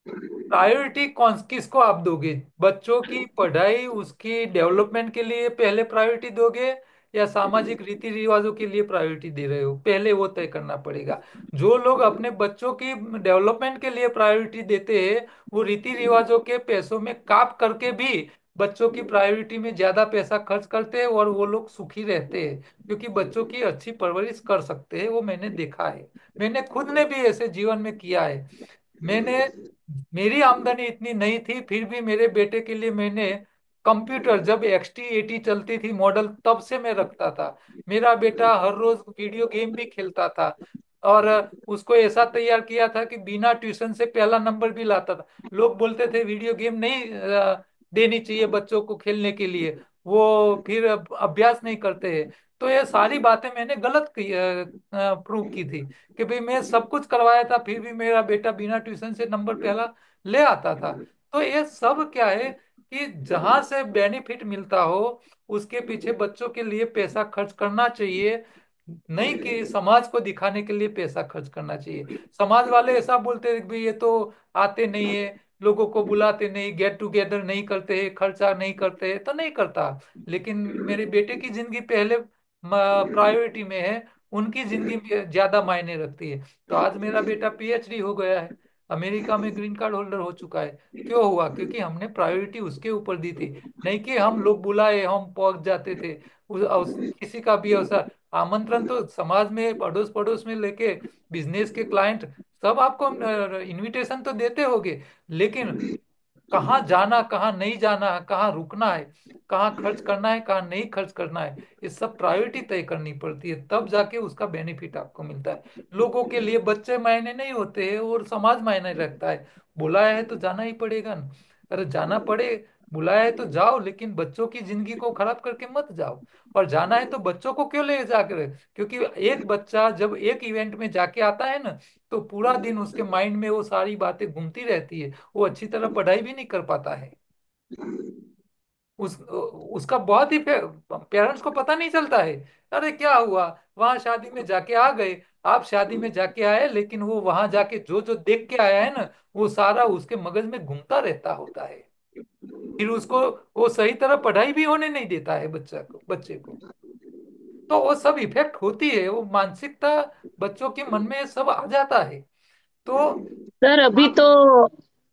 प्रायोरिटी कौन किसको आप दोगे? बच्चों की पढ़ाई उसकी डेवलपमेंट के लिए पहले प्रायोरिटी दोगे या सामाजिक रीति रिवाजों के लिए प्रायोरिटी दे रहे हो? पहले वो तय करना पड़ेगा। जो लोग अपने बच्चों की डेवलपमेंट के लिए प्रायोरिटी देते हैं वो रीति रिवाजों के पैसों में काप करके भी बच्चों की प्रायोरिटी में ज्यादा पैसा खर्च करते हैं और वो लोग सुखी रहते हैं क्योंकि बच्चों की अच्छी परवरिश कर सकते हैं। वो मैंने देखा है, मैंने खुद ने भी ऐसे जीवन में किया है। मैंने मेरी आमदनी इतनी नहीं थी फिर भी मेरे बेटे के लिए मैंने कंप्यूटर, जब XT80 चलती थी मॉडल, तब से मैं रखता था। मेरा बेटा हर रोज वीडियो गेम भी खेलता था और उसको ऐसा तैयार किया था कि बिना ट्यूशन से पहला नंबर भी लाता था। लोग बोलते थे वीडियो गेम नहीं देनी चाहिए बच्चों को खेलने के लिए, वो फिर अभ्यास नहीं करते हैं। तो ये सारी बातें मैंने गलत प्रूव की थी कि भाई मैं सब कुछ करवाया था फिर भी मेरा बेटा बिना ट्यूशन से नंबर पहला ले आता था। तो ये सब क्या है कि जहां से बेनिफिट मिलता हो उसके पीछे बच्चों के लिए पैसा खर्च करना चाहिए, नहीं कि समाज को दिखाने के लिए पैसा खर्च करना चाहिए। समाज वाले ऐसा बोलते हैं कि भाई ये तो आते नहीं है, लोगों को बुलाते नहीं, गेट टुगेदर नहीं करते हैं, खर्चा नहीं करते हैं, तो नहीं करता। लेकिन मेरे बेटे की जिंदगी पहले प्रायोरिटी में है, उनकी जिंदगी में ज्यादा मायने रखती है। तो आज मेरा बेटा PhD हो गया है, अमेरिका में ग्रीन कार्ड होल्डर हो चुका है। क्यों हुआ? क्योंकि हमने प्रायोरिटी उसके ऊपर दी थी, नहीं कि हम लोग बुलाए हम पहुंच जाते थे। किसी का भी अवसर आमंत्रण तो समाज में पड़ोस पड़ोस में लेके बिजनेस के क्लाइंट सब आपको इनविटेशन तो देते होगे, लेकिन कहाँ जाना कहाँ नहीं जाना, कहाँ रुकना है, कहाँ खर्च करना है कहाँ नहीं खर्च करना है, ये सब प्रायोरिटी तय करनी पड़ती है, तब जाके उसका बेनिफिट आपको मिलता है। लोगों के लिए बच्चे मायने नहीं होते हैं और समाज मायने रखता है। बुलाया है तो जाना ही पड़ेगा ना। अरे जाना पड़े, बुलाया है तो जाओ, लेकिन बच्चों की जिंदगी को खराब करके मत जाओ। और जाना है तो बच्चों को क्यों ले जाकर, क्योंकि एक बच्चा जब एक इवेंट में जाके आता है ना तो पूरा दिन उसके माइंड में वो सारी बातें घूमती रहती है, वो अच्छी तरह पढ़ाई भी नहीं कर पाता है। उसका बहुत ही पेरेंट्स को पता नहीं चलता है। अरे क्या हुआ, वहां शादी में जाके आ गए, आप शादी में जाके आए लेकिन वो वहां जाके जो जो देख के आया है ना वो सारा उसके मगज में घूमता रहता होता है। फिर उसको वो सही तरह पढ़ाई भी होने नहीं देता है बच्चे को। तो वो सब इफेक्ट होती है, वो मानसिकता बच्चों के मन में सब आ जाता है। तो सर आप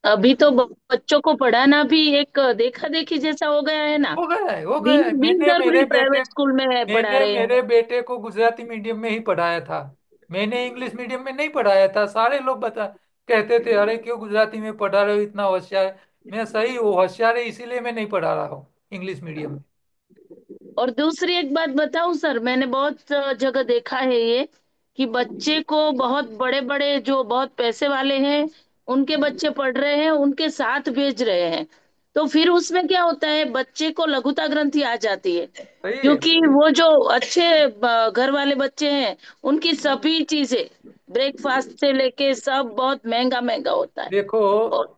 अभी तो बच्चों को पढ़ाना भी एक देखा देखी जैसा हो गया है ना। हो गया है, हो गया दिन है। दिन मैंने मेरे जरूरी बेटे प्राइवेट स्कूल में पढ़ा मैंने रहे हैं। मेरे बेटे को गुजराती मीडियम में ही पढ़ाया था, मैंने इंग्लिश मीडियम में नहीं पढ़ाया था। सारे लोग बता कहते थे अरे क्यों गुजराती में पढ़ा रहे हो, इतना होशियार है। मैं सही वो होशियार है इसीलिए मैं नहीं पढ़ा रहा हूँ इंग्लिश मीडियम में। और दूसरी एक बात बताऊं सर, मैंने बहुत जगह देखा है ये, कि बच्चे को बहुत बड़े बड़े जो बहुत पैसे वाले हैं उनके बच्चे पढ़ रहे हैं, उनके साथ भेज रहे हैं। तो फिर उसमें क्या होता है, बच्चे को लघुता ग्रंथि आ जाती है। सही है। क्योंकि वो जो अच्छे घर वाले बच्चे हैं, उनकी सभी चीजें, ब्रेकफास्ट से लेके सब बहुत महंगा महंगा होता है। देखो, और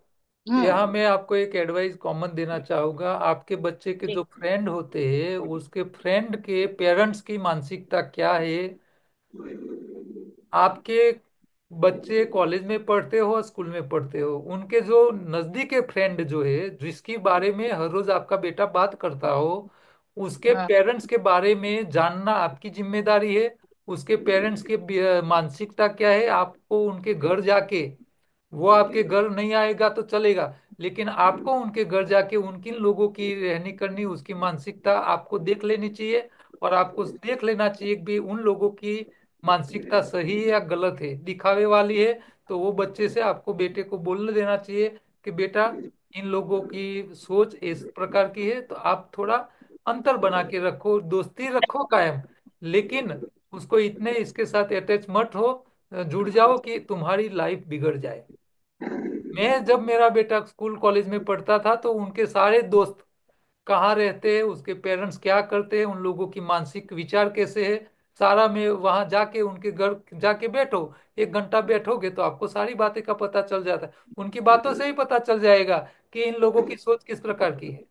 यहाँ हम्म। मैं आपको एक एडवाइस कॉमन देना चाहूंगा। आपके बच्चे के जो फ्रेंड होते हैं, उसके फ्रेंड के पेरेंट्स की मानसिकता क्या है। आपके बच्चे कॉलेज में पढ़ते हो, स्कूल में पढ़ते हो, उनके जो नजदीक के फ्रेंड जो है, जिसके बारे में हर रोज आपका बेटा बात करता हो, उसके हाँ। पेरेंट्स के बारे में जानना आपकी जिम्मेदारी है। उसके पेरेंट्स की मानसिकता क्या है, आपको उनके घर जाके, वो आपके घर नहीं आएगा तो चलेगा, लेकिन आपको उनके घर जाके उनकिन लोगों की रहनी करनी, उसकी मानसिकता आपको देख लेनी चाहिए। और आपको देख लेना चाहिए कि भी उन लोगों की मानसिकता सही है या गलत है, दिखावे वाली है। तो वो बच्चे से आपको, बेटे को बोलने देना चाहिए कि बेटा, इन लोगों की सोच इस प्रकार की है, तो आप थोड़ा अंतर बना के रखो, दोस्ती रखो कायम, लेकिन उसको इतने इसके साथ अटैच मत हो, जुड़ जाओ कि तुम्हारी लाइफ बिगड़ जाए। मैं जब मेरा बेटा स्कूल कॉलेज में पढ़ता था, तो उनके सारे दोस्त कहाँ रहते हैं, उसके पेरेंट्स क्या करते हैं, उन लोगों की मानसिक विचार कैसे है, सारा मैं वहां जाके उनके घर जाके बैठो, 1 घंटा बैठोगे तो आपको सारी बातें का पता चल जाता है। उनकी बातों से ही पता चल जाएगा कि इन लोगों की सोच किस प्रकार की है।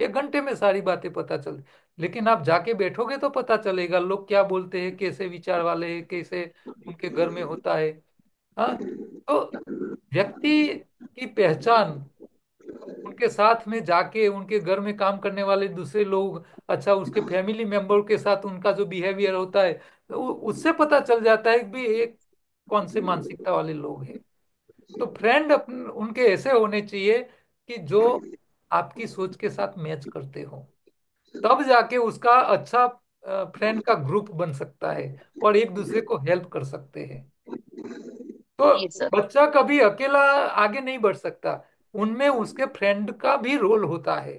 1 घंटे में सारी बातें पता चल, लेकिन आप जाके बैठोगे तो पता चलेगा लोग क्या बोलते हैं, कैसे विचार वाले हैं, कैसे उनके घर में होता है। हाँ। तो व्यक्ति की पहचान उनके साथ में जाके, उनके घर में काम करने वाले दूसरे लोग, अच्छा उसके फैमिली मेंबर के साथ उनका जो बिहेवियर होता है, तो उससे पता चल जाता है कि भी एक कौन से मानसिकता वाले लोग हैं। तो फ्रेंड उनके ऐसे होने चाहिए कि जो आपकी सोच के साथ मैच करते हो, तब जाके उसका अच्छा फ्रेंड का ग्रुप बन सकता है और एक दूसरे को हेल्प कर सकते हैं। तो जी सर। बच्चा कभी अकेला आगे नहीं बढ़ सकता, उनमें उसके फ्रेंड का भी रोल होता है,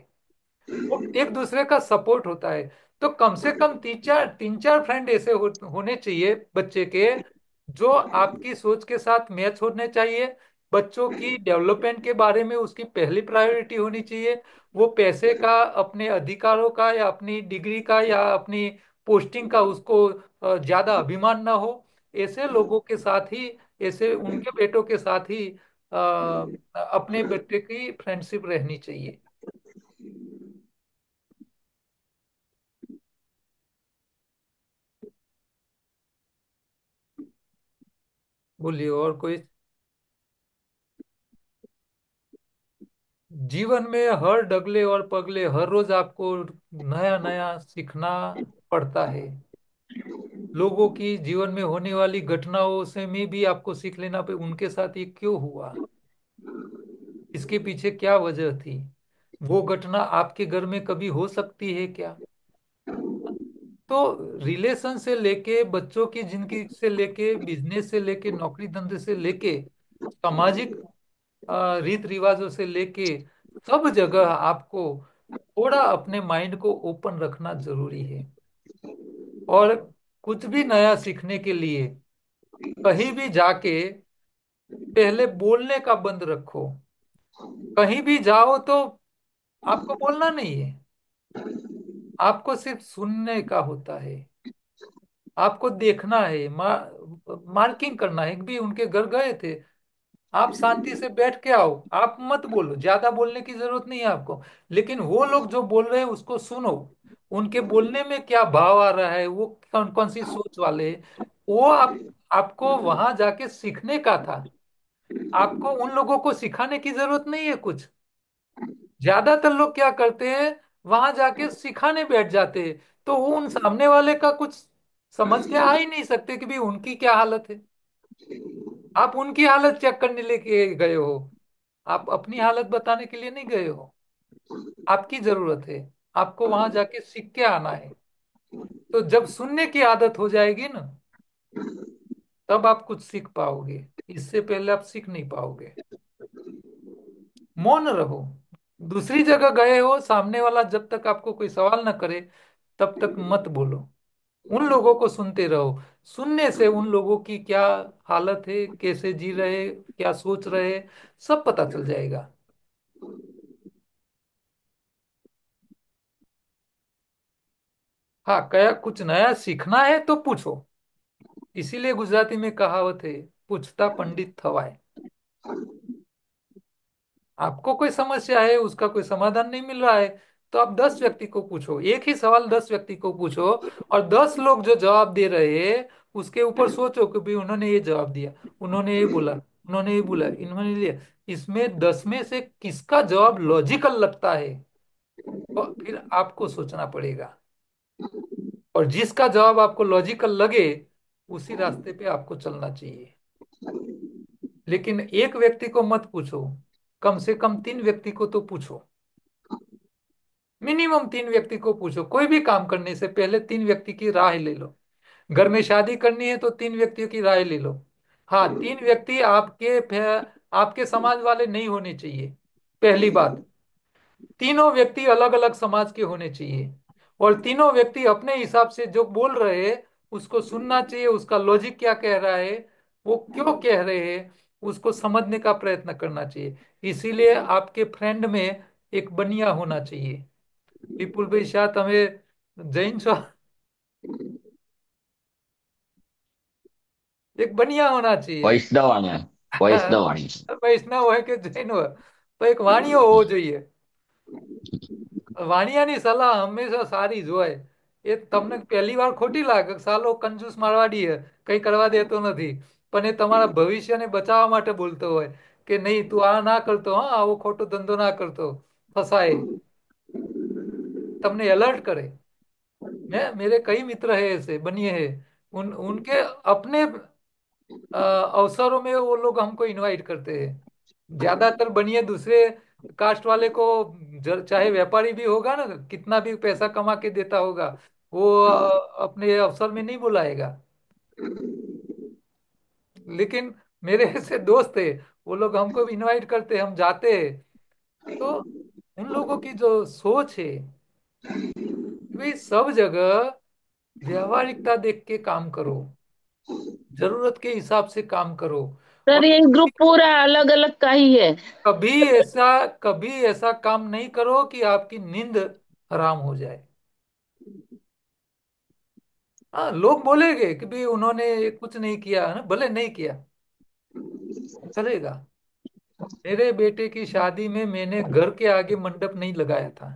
वो एक दूसरे का सपोर्ट होता है। तो कम से कम तीन चार फ्रेंड ऐसे होने चाहिए बच्चे के, जो आपकी सोच के साथ मैच होने चाहिए। बच्चों की डेवलपमेंट के बारे में उसकी पहली प्रायोरिटी होनी चाहिए। वो पैसे का, अपने अधिकारों का या अपनी डिग्री का या अपनी पोस्टिंग का उसको ज्यादा अभिमान ना हो। ऐसे लोगों के साथ ही, ऐसे उनके बेटों के साथ ही अपने बेटे की फ्रेंडशिप रहनी चाहिए। बोलिए और कोई। जीवन में हर डगले और पगले, हर रोज आपको नया नया सीखना पड़ता है। लोगों की जीवन में होने वाली घटनाओं से में भी आपको सीख लेना पे उनके साथ ये क्यों हुआ, इसके पीछे क्या वजह थी। वो घटना आपके घर में कभी हो सकती है क्या। तो रिलेशन से लेके, बच्चों की जिंदगी से लेके, बिजनेस से लेके, नौकरी धंधे से लेके, सामाजिक रीत रिवाजों से लेके, सब जगह आपको थोड़ा अपने माइंड को ओपन रखना जरूरी है। और कुछ भी नया सीखने के लिए कहीं भी जाके पहले बोलने का बंद रखो। कहीं भी जाओ तो आपको बोलना नहीं है, आपको सिर्फ सुनने का होता है। आपको देखना है, मार्किंग करना है कि भी उनके घर गए थे, आप शांति से बैठ के आओ, आप मत बोलो, ज्यादा बोलने की जरूरत नहीं है आपको, लेकिन वो लोग जो बोल रहे हैं उसको सुनो। उनके बोलने में क्या भाव आ रहा है, वो कौन कौन सी सोच वाले हैं, वो आपको वहां जाके सीखने का था। आपको उन लोगों को सिखाने की जरूरत नहीं है कुछ। ज्यादातर लोग क्या करते हैं, वहां जाके सिखाने बैठ जाते हैं, तो वो उन सामने वाले का कुछ समझ के आ ही नहीं सकते कि भी उनकी क्या हालत है। आप उनकी हालत चेक करने लेके गए हो, आप अपनी हालत बताने के लिए नहीं गए हो। आपकी जरूरत है, आपको वहां जाके सीख के आना है। तो जब सुनने की आदत हो जाएगी ना, तब आप कुछ सीख पाओगे, इससे पहले आप सीख नहीं पाओगे। मौन रहो। दूसरी जगह गए हो, सामने वाला जब तक आपको कोई सवाल ना करे, तब तक मत बोलो। उन लोगों को सुनते रहो। सुनने से उन लोगों की क्या हालत है, कैसे जी रहे, क्या सोच रहे, सब पता चल जाएगा। हाँ, क्या कुछ नया सीखना है तो पूछो। इसीलिए गुजराती में कहावत है, पूछता पंडित थवाए। आपको कोई समस्या है, उसका कोई समाधान नहीं मिल रहा है, तो आप 10 व्यक्ति को पूछो, एक ही सवाल 10 व्यक्ति को पूछो, और 10 लोग जो जवाब दे रहे हैं उसके ऊपर सोचो कि भाई उन्होंने ये जवाब दिया, उन्होंने ये बोला, उन्होंने ये बोला, इन्होंने लिया, इसमें 10 में से किसका जवाब लॉजिकल लगता है, तो फिर आपको सोचना पड़ेगा। और जिसका जवाब आपको लॉजिकल लगे उसी रास्ते पे आपको चलना चाहिए। लेकिन एक व्यक्ति को मत पूछो, कम से कम 3 व्यक्ति को तो पूछो। मिनिमम 3 व्यक्ति को पूछो, कोई भी काम करने से पहले 3 व्यक्ति की राय ले लो। घर में शादी करनी है तो 3 व्यक्तियों की राय ले लो। हाँ, 3 व्यक्ति आपके समाज वाले नहीं होने चाहिए, पहली बात। तीनों व्यक्ति अलग अलग समाज के होने चाहिए, और तीनों व्यक्ति अपने हिसाब से जो बोल रहे हैं उसको सुनना चाहिए, उसका लॉजिक क्या कह रहा है, वो क्यों कह रहे हैं, उसको समझने का प्रयत्न करना चाहिए। इसीलिए आपके फ्रेंड में एक बनिया होना चाहिए। विपुल भाई शाह, તમે જૈન છો? एक बनिया होना चाहिए। વૈષ્ણવાણી વૈષ્ણવાણી વૈષ્ણવ હોય કે જૈન હોય, તો એક વાણિયો હોવો જોઈએ। વાણિયાની સલાહ હંમેશા સારી જ હોય। એ તમને પહેલી વાર ખોટી લાગે, સાલો કંજૂસ મારવાડી હે, કંઈ કરવા દેતો નથી, પણ એ તમારા ભવિષ્યને બચાવવા માટે બોલતો હોય કે નહીં તું આ ના કરતો, હા આવો ખોટો ધંધો ના करतो, फंसाए, તમને अलर्ट करे। मेरे कई मित्र है ऐसे बनिए हैं, उनके अपने अवसरों में वो लोग हमको इनवाइट करते हैं। ज्यादातर बनिए दूसरे कास्ट वाले को, चाहे व्यापारी भी होगा ना, कितना भी पैसा कमा के देता होगा, वो अपने अवसर में नहीं बुलाएगा। लेकिन मेरे ऐसे दोस्त है, वो लोग हमको भी इनवाइट करते हैं, हम जाते हैं। तो उन लोगों की जो सोच है, वे सब जगह व्यवहारिकता देख के काम करो, जरूरत के हिसाब से काम करो। सर और ये ग्रुप पूरा अलग अलग का ही है। कभी ऐसा कभी ऐसा काम नहीं करो कि आपकी नींद हराम हो जाए। हाँ, लोग बोलेंगे कि भाई उन्होंने कुछ नहीं किया है ना, भले नहीं किया, चलेगा। मेरे बेटे की शादी में मैंने घर के आगे मंडप नहीं लगाया था,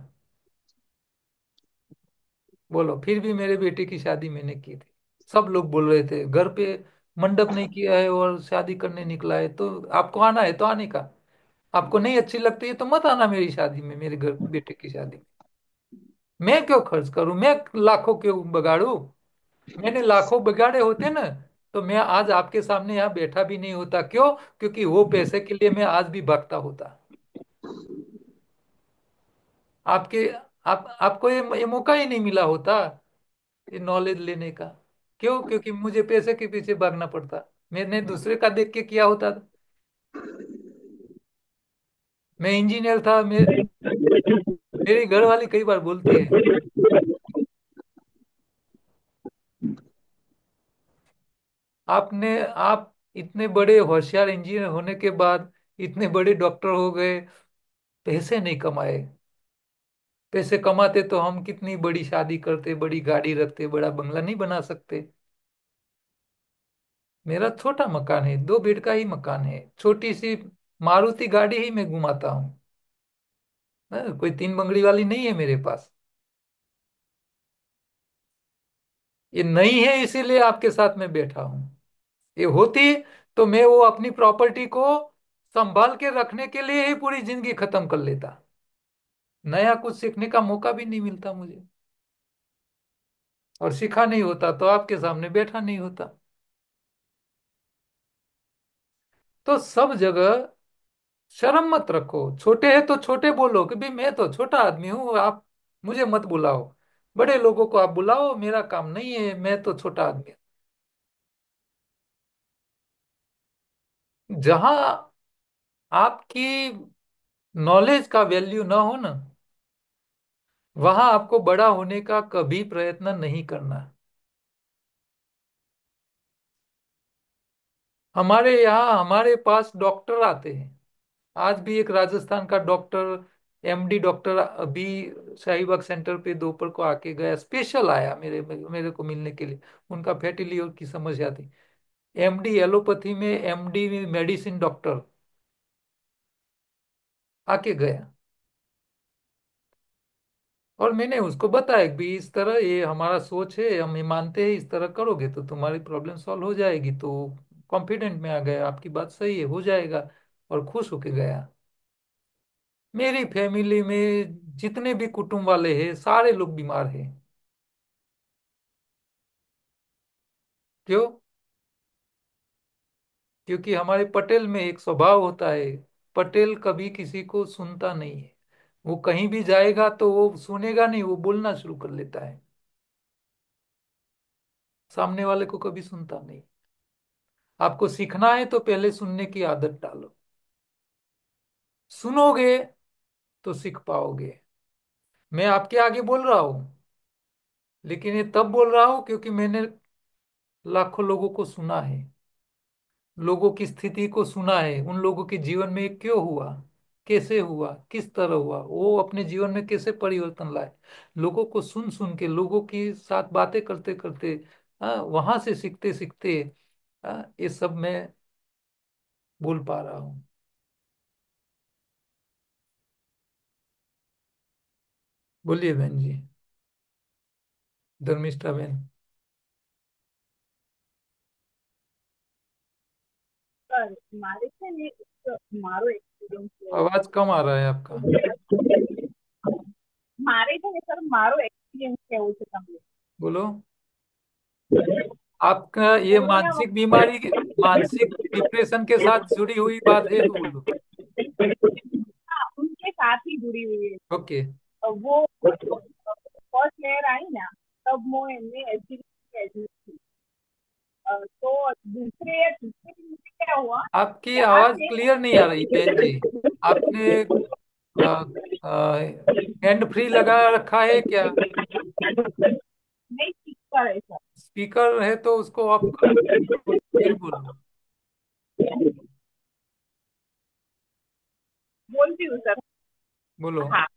बोलो, फिर भी मेरे बेटे की शादी मैंने की थी। सब लोग बोल रहे थे घर पे मंडप नहीं किया है और शादी करने निकला है, तो आपको आना है तो आने का, आपको नहीं अच्छी लगती है तो मत आना मेरी शादी में, मेरे घर बेटे की शादी में। मैं क्यों खर्च करूं, मैं लाखों क्यों बगाड़ू? मैंने लाखों बिगाड़े होते ना, तो मैं आज आपके सामने यहाँ बैठा भी नहीं होता। क्यों? क्योंकि वो पैसे के लिए मैं आज भी भागता होता। आपके आपको ये मौका ही नहीं मिला होता, ये नॉलेज लेने का। क्यों? क्योंकि मुझे पैसे के पीछे भागना पड़ता। मैंने दूसरे का देख के किया होता। मैं इंजीनियर था, मेरी घर वाली कई बार बोलती है, आप इतने बड़े होशियार इंजीनियर होने के बाद इतने बड़े डॉक्टर हो गए, पैसे नहीं कमाए। पैसे कमाते तो हम कितनी बड़ी शादी करते, बड़ी गाड़ी रखते, बड़ा बंगला नहीं बना सकते। मेरा छोटा मकान है, 2 बेड का ही मकान है, छोटी सी मारुति गाड़ी ही मैं घुमाता हूँ। कोई 3 बंगड़ी वाली नहीं है मेरे पास। ये नहीं है इसीलिए आपके साथ में बैठा हूँ। ये होती तो मैं वो अपनी प्रॉपर्टी को संभाल के रखने के लिए ही पूरी जिंदगी खत्म कर लेता। नया कुछ सीखने का मौका भी नहीं मिलता मुझे, और सीखा नहीं होता तो आपके सामने बैठा नहीं होता। तो सब जगह शर्म मत रखो। छोटे हैं तो छोटे बोलो कि भाई मैं तो छोटा आदमी हूँ, आप मुझे मत बुलाओ। बड़े लोगों को आप बुलाओ, मेरा काम नहीं है, मैं तो छोटा आदमी हूँ। जहां आपकी नॉलेज का वैल्यू ना हो ना, वहां आपको बड़ा होने का कभी प्रयत्न नहीं करना। हमारे यहाँ हमारे पास डॉक्टर आते हैं। आज भी एक राजस्थान का डॉक्टर, एमडी डॉक्टर अभी शाहीबाग सेंटर पे दोपहर को आके गया, स्पेशल आया मेरे मेरे को मिलने के लिए। उनका फैटी लीवर की समस्या थी। एमडी एलोपैथी में, एमडी में मेडिसिन डॉक्टर आके गया। और मैंने उसको बताया कि भी इस तरह ये हमारा सोच है, हम ये मानते हैं, इस तरह करोगे तो तुम्हारी प्रॉब्लम सॉल्व हो जाएगी। तो कॉन्फिडेंट में आ गया, आपकी बात सही है, हो जाएगा। और खुश होके गया। मेरी फैमिली में जितने भी कुटुंब वाले हैं सारे लोग बीमार हैं। क्यों? क्योंकि हमारे पटेल में एक स्वभाव होता है, पटेल कभी किसी को सुनता नहीं है। वो कहीं भी जाएगा तो वो सुनेगा नहीं, वो बोलना शुरू कर लेता है, सामने वाले को कभी सुनता नहीं। आपको सीखना है तो पहले सुनने की आदत डालो, सुनोगे तो सीख पाओगे। मैं आपके आगे बोल रहा हूं, लेकिन ये तब बोल रहा हूं क्योंकि मैंने लाखों लोगों को सुना है, लोगों की स्थिति को सुना है, उन लोगों के जीवन में क्यों हुआ, कैसे हुआ, किस तरह हुआ, वो अपने जीवन में कैसे परिवर्तन लाए। लोगों को सुन सुन के, लोगों के साथ बातें करते करते, वहां से सीखते सीखते, ये सब मैं बोल पा रहा हूँ। बोलिए बहन जी, धर्मिष्ठा बहन। સર મારે છે ને એક મારો એક્સપિરિયન્સ લેવો आवाज कम आ रहा है आपका। છે મારે છે ને સર મારો એક્સપિરિયન્સ કેવું છે તમને बोलो। आपका ये કોરોના मानसिक बीमारी, मानसिक डिप्रेशन के साथ जुड़ी हुई बात है तो बोलो। हाँ उनके साथ ही जुड़ी हुई है ओके। वो फर्स्ट लेयर आई ना तब वो एमने एडमिट थी तो दूसरे दिन मुझे क्या हुआ आपकी यहाँ आवाज से क्लियर नहीं आ रही बहन जी। आपने हैंड फ्री लगा रखा है क्या? नहीं ठीक है सर स्पीकर है तो उसको ऑफ करो, फिर बोलो। बोलती हूँ सर बोलो। हाँ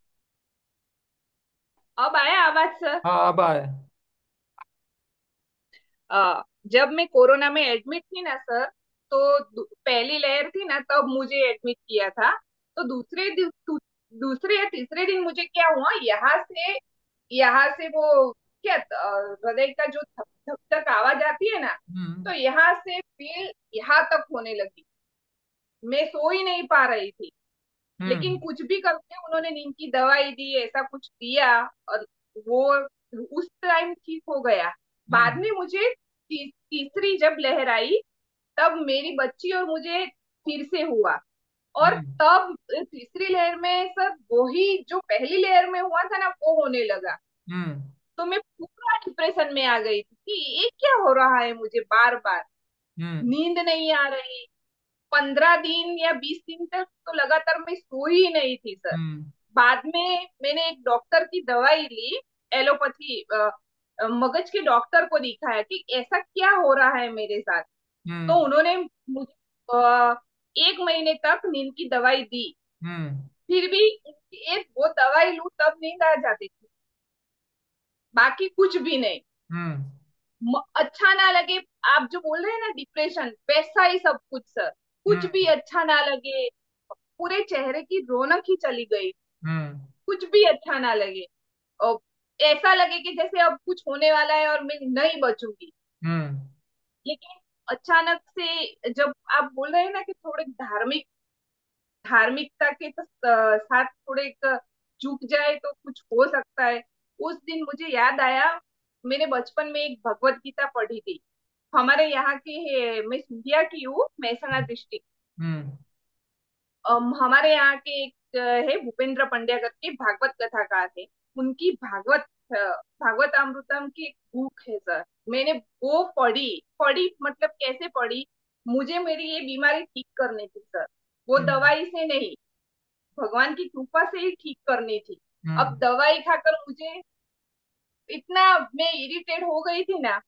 अब आया आवाज सर हाँ अब आए। जब मैं कोरोना में एडमिट थी ना सर तो पहली लहर थी ना तब मुझे एडमिट किया था तो दूसरे या तीसरे दिन मुझे क्या हुआ यहाँ से वो क्या हृदय का जो धक धक धक आवाज आती है ना हम्म। तो यहाँ से फील यहाँ तक होने लगी मैं सो ही नहीं पा रही थी लेकिन हम्म। कुछ भी करके उन्होंने नींद की दवाई दी ऐसा कुछ दिया और वो उस टाइम ठीक हो गया बाद हम्म। में मुझे तीसरी जब लहर आई तब मेरी बच्ची और मुझे फिर से हुआ और हम्म। तब तीसरी लहर में सर वही जो पहली लहर में हुआ था ना वो होने लगा हम्म। तो मैं पूरा डिप्रेशन में आ गई थी कि ये क्या हो रहा है मुझे बार बार हम्म। नींद नहीं आ रही 15 दिन या 20 दिन तक तो लगातार मैं सो ही नहीं थी सर हम्म। बाद में मैंने एक डॉक्टर की दवाई ली एलोपैथी मगज के डॉक्टर को दिखाया कि ऐसा क्या हो रहा है मेरे साथ तो हम्म। उन्होंने मुझे अ, 1 महीने तक नींद की दवाई दी हम्म। फिर भी एक वो दवाई लूं तब नींद आ जाती थी बाकी कुछ भी नहीं हम्म। अच्छा ना लगे आप जो बोल रहे हैं ना डिप्रेशन वैसा ही सब कुछ सर कुछ भी हम्म। अच्छा ना लगे पूरे चेहरे की रौनक ही चली गई हम्म। कुछ भी अच्छा ना लगे और ऐसा लगे कि जैसे अब कुछ होने वाला है और मैं नहीं बचूंगी हम्म। लेकिन अचानक से जब आप बोल रहे हैं ना कि थोड़े धार्मिकता के साथ थोड़े एक झुक जाए तो कुछ हो सकता है उस दिन मुझे याद आया मैंने बचपन में एक भगवत गीता पढ़ी थी हमारे यहाँ के मैं सिंधिया की हूँ महसाणा डिस्ट्रिक्ट हम्म। हमारे यहाँ के एक है भूपेंद्र पंड्या करके भागवत कथाकार है उनकी भागवतामृतम की एक बुक है सर मैंने वो पढ़ी पढ़ी मतलब कैसे पढ़ी मुझे मेरी ये बीमारी ठीक करनी थी सर वो हम्म। दवाई से नहीं भगवान की कृपा से ही ठीक करनी थी अब हम्म। दवाई खाकर मुझे इतना मैं इरिटेट हो गई थी ना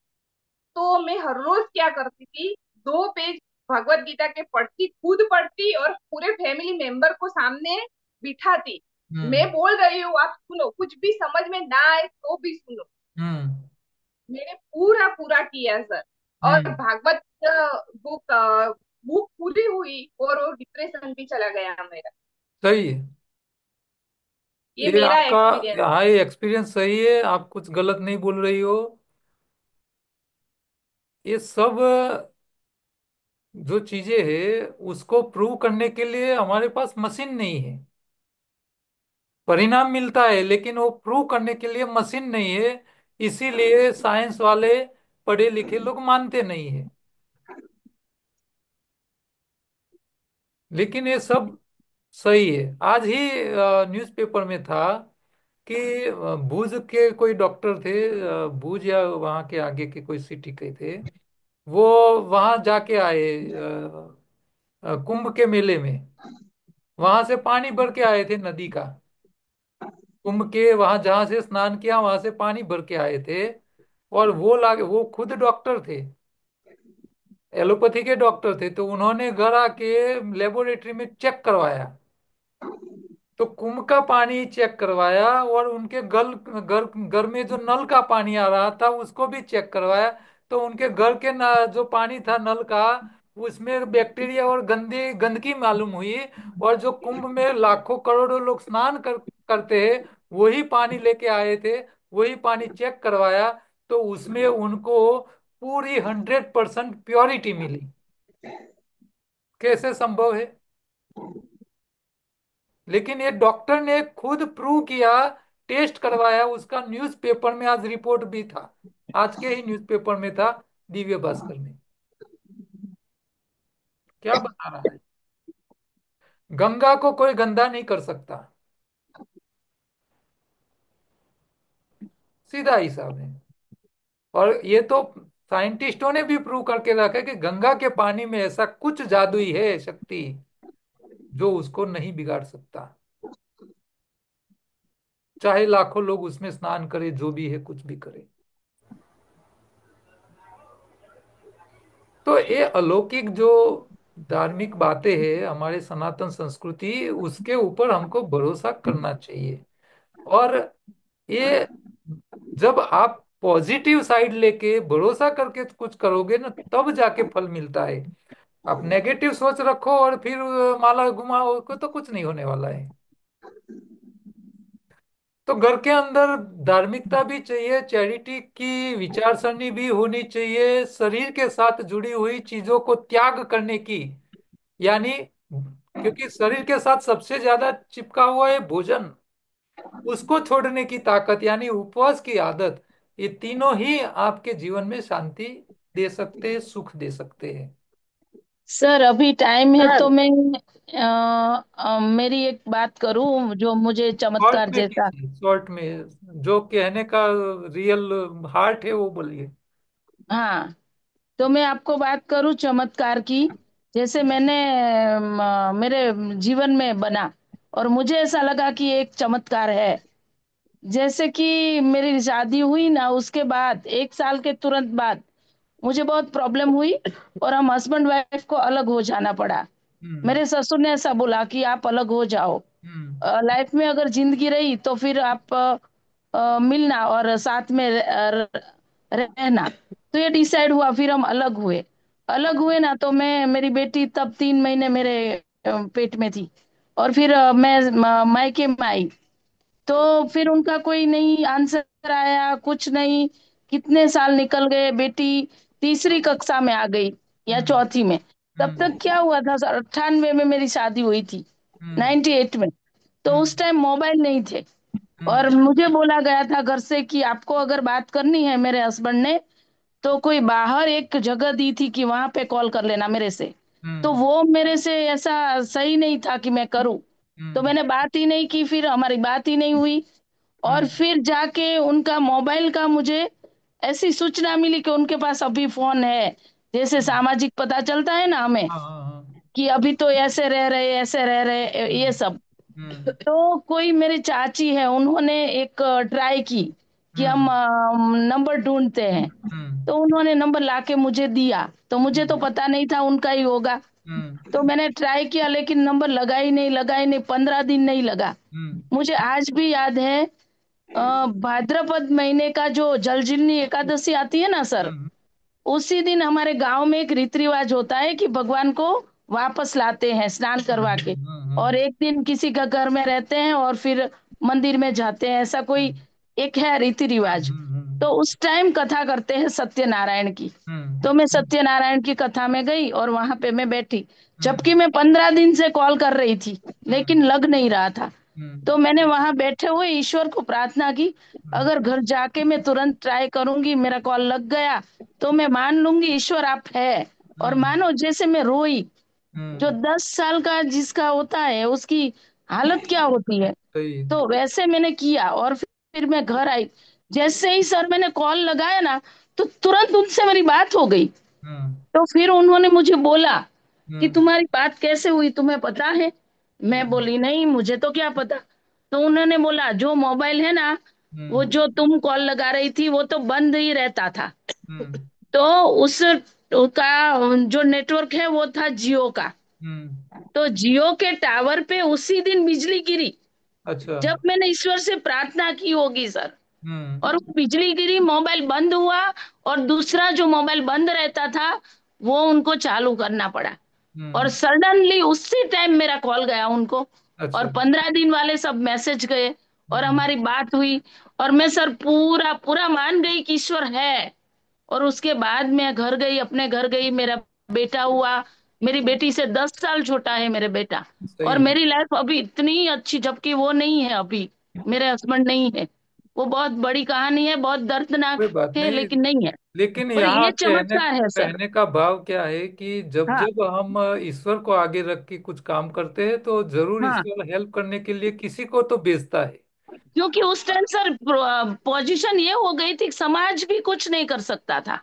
तो मैं हर रोज क्या करती थी 2 पेज भगवत गीता के पढ़ती खुद पढ़ती और पूरे फैमिली मेंबर को सामने बिठाती हम्म। मैं बोल रही हूँ, आप सुनो, कुछ भी समझ में ना आए तो भी सुनो। हम्म। मैंने पूरा पूरा किया सर। और हम्म। भागवत बुक बुक पूरी हुई और वो डिप्रेशन भी चला गया मेरा। सही है। ये ये मेरा आपका, एक्सपीरियंस। हाँ, ये एक्सपीरियंस सही है, आप कुछ गलत नहीं बोल रही हो। ये सब जो चीजें है उसको प्रूव करने के लिए हमारे पास मशीन नहीं है। परिणाम मिलता है लेकिन वो प्रूव करने के लिए मशीन नहीं है। इसीलिए साइंस वाले पढ़े लिखे लोग मानते नहीं है। लेकिन ये सब सही है। आज ही न्यूज़पेपर में था कि भुज के कोई डॉक्टर थे, भुज या वहाँ के आगे के कोई सिटी के थे। वो वहाँ जाके आए कुंभ के मेले में। वहां से पानी भर के आए थे नदी का। कुंभ के वहां जहां से स्नान किया वहां से पानी भर के आए थे। और वो खुद डॉक्टर थे, एलोपैथी के डॉक्टर थे। तो उन्होंने घर आके लेबोरेटरी में चेक करवाया। तो कुंभ का पानी चेक करवाया और उनके घर घर में जो नल का पानी आ रहा था उसको भी चेक करवाया। तो उनके घर के जो पानी था नल का, उसमें बैक्टीरिया और गंदगी मालूम हुई। और जो कुंभ में लाखों करोड़ों लोग स्नान करते हैं, वही पानी लेके आए थे, वही पानी चेक करवाया। तो उसमें उनको पूरी 100% प्योरिटी मिली। कैसे संभव है? लेकिन ये डॉक्टर ने खुद प्रूव किया, टेस्ट करवाया, उसका न्यूज़पेपर में आज रिपोर्ट भी था। आज के ही न्यूज़पेपर में था, दिव्य भास्कर में। क्या बता रहा है? गंगा को कोई गंदा नहीं कर सकता। सीधा हिसाब है। और ये तो साइंटिस्टों ने भी प्रूव करके रखा है कि गंगा के पानी में ऐसा कुछ जादुई है शक्ति जो उसको नहीं बिगाड़ सकता। चाहे लाखों लोग उसमें स्नान करें, जो भी है कुछ भी करे। तो ये अलौकिक जो धार्मिक बातें हैं हमारे सनातन संस्कृति, उसके ऊपर हमको भरोसा करना चाहिए। और ये जब आप पॉजिटिव साइड लेके भरोसा करके कुछ करोगे ना, तब जाके फल मिलता है। आप नेगेटिव सोच रखो और फिर माला घुमाओ को, तो कुछ नहीं होने वाला है। तो घर के अंदर धार्मिकता भी चाहिए, चैरिटी की विचारसरणी भी होनी चाहिए, शरीर के साथ जुड़ी हुई चीजों को त्याग करने की, यानी क्योंकि शरीर के साथ सबसे ज्यादा चिपका हुआ है भोजन, उसको छोड़ने की ताकत यानी उपवास की आदत। ये तीनों ही आपके जीवन में शांति दे सकते हैं, सुख दे सकते हैं। सर अभी टाइम है तो मैं मेरी एक बात करूं जो मुझे शॉर्ट चमत्कार में जैसा। कीजिए, शॉर्ट में जो कहने का रियल हार्ट है वो बोलिए। हाँ, तो मैं आपको बात करूं चमत्कार की। जैसे मैंने मेरे जीवन में बना और मुझे ऐसा लगा कि एक चमत्कार है। जैसे कि मेरी शादी हुई ना, उसके बाद 1 साल के तुरंत बाद मुझे बहुत प्रॉब्लम हुई और हम हस्बैंड वाइफ को अलग हो जाना पड़ा। हम्म। मेरे ससुर ने ऐसा बोला कि आप अलग हो जाओ। हम्म। लाइफ में अगर जिंदगी रही तो फिर आप मिलना और साथ में रहना। तो ये डिसाइड हुआ, फिर हम अलग हुए। अलग हुए ना तो मैं, मेरी बेटी तब 3 महीने मेरे पेट में थी। और फिर मैं मायके में आई। तो फिर उनका कोई नहीं आंसर आया, कुछ नहीं। कितने साल निकल गए, बेटी तीसरी कक्षा में आ गई या हम्म। चौथी में। तब हम्म। तक क्या हुआ था सर, 98 में मेरी शादी हुई थी, हम्म। 98 में। तो उस हम्म। टाइम मोबाइल नहीं थे। और हम्म। मुझे बोला गया था घर से कि आपको अगर बात करनी है, मेरे हस्बैंड ने तो कोई बाहर एक जगह दी थी कि वहां पे कॉल कर लेना मेरे से। तो हम्म। वो मेरे से ऐसा सही नहीं था कि मैं करूं। तो हम्म। मैंने बात ही नहीं की, फिर हमारी बात ही नहीं हुई। और हम्म। फिर जाके उनका मोबाइल का मुझे ऐसी सूचना मिली कि उनके पास अभी फोन है। जैसे सामाजिक पता चलता है ना हमें हाँ, हाँ, हाँ। कि अभी तो ऐसे रह रहे, ऐसे रह रहे, ये हम्म। सब। हम्म। तो कोई मेरी चाची है, उन्होंने एक ट्राई की कि हम हम्म। नंबर ढूंढते हैं। हम्म। तो उन्होंने नंबर लाके मुझे दिया, तो मुझे तो हम्म। पता नहीं था उनका ही होगा। हम्म। तो मैंने ट्राई किया, लेकिन नंबर लगा ही नहीं, लगा ही नहीं, 15 दिन नहीं लगा। हम्म। मुझे आज भी याद है, भाद्रपद महीने का जो जलजीलनी एकादशी आती है ना सर, हम्म। उसी दिन हमारे गांव में एक रीति रिवाज होता है कि भगवान को वापस लाते हैं स्नान करवा के, और एक दिन किसी का घर में रहते हैं और फिर मंदिर में जाते हैं, ऐसा कोई हम्म। एक है रीति रिवाज। तो उस टाइम कथा करते हैं सत्यनारायण की। हम्म। तो मैं सत्यनारायण की कथा में गई और वहां पे मैं बैठी, हम्म। जबकि मैं 15 दिन से कॉल कर रही थी, हम्म। लेकिन लग नहीं रहा था। हम्म। तो मैंने वहां बैठे हुए ईश्वर को प्रार्थना की, हम्म। अगर घर जाके मैं तुरंत ट्राई करूंगी, मेरा कॉल लग गया, तो मैं मान लूंगी ईश्वर आप है। और हम्म। मानो जैसे मैं रोई, जो हम्म। 10 साल का जिसका होता है उसकी हालत क्या होती है, सही है। तो वैसे मैंने किया। और फिर मैं घर आई, जैसे ही सर मैंने कॉल लगाया ना, तो तुरंत उनसे मेरी बात हो गई। हम्म। तो फिर उन्होंने मुझे बोला कि हम्म। तुम्हारी बात कैसे हुई, तुम्हें पता है? मैं हम्म। बोली नहीं, मुझे तो क्या पता। तो उन्होंने बोला जो मोबाइल है ना, वो हम्म। जो तुम कॉल लगा रही थी वो तो बंद ही रहता था। हम्म। तो उस का जो नेटवर्क है वो था जियो का। हम्म। तो जियो के टावर पे उसी दिन बिजली गिरी, अच्छा। जब मैंने ईश्वर से प्रार्थना की होगी सर। हम्म। और वो बिजली गिरी, मोबाइल बंद हुआ, और दूसरा जो मोबाइल बंद रहता था वो उनको चालू करना पड़ा। और हम्म। सडनली उसी टाइम मेरा कॉल गया उनको, और अच्छा। 15 दिन वाले सब मैसेज गए, और हम्म। हमारी बात हुई। और मैं सर पूरा पूरा मान गई कि ईश्वर है। और उसके बाद मैं घर गई, अपने घर गई, मेरा बेटा हुआ। मेरी बेटी से 10 साल छोटा है मेरे बेटा। और सही है। मेरी लाइफ अभी इतनी अच्छी, जबकि वो नहीं है अभी, मेरे हस्बैंड नहीं है। वो बहुत बड़ी कहानी है, बहुत दर्दनाक कोई बात है, नहीं। लेकिन नहीं है। लेकिन पर यहाँ ये चमत्कार है सर। कहने का भाव क्या है कि जब हाँ, जब हम ईश्वर को आगे रख के कुछ काम करते हैं तो जरूर हाँ, ईश्वर हेल्प करने के लिए किसी को तो भेजता है। क्योंकि उस टाइम सर पोजीशन ये हो गई थी, समाज भी कुछ नहीं कर सकता था,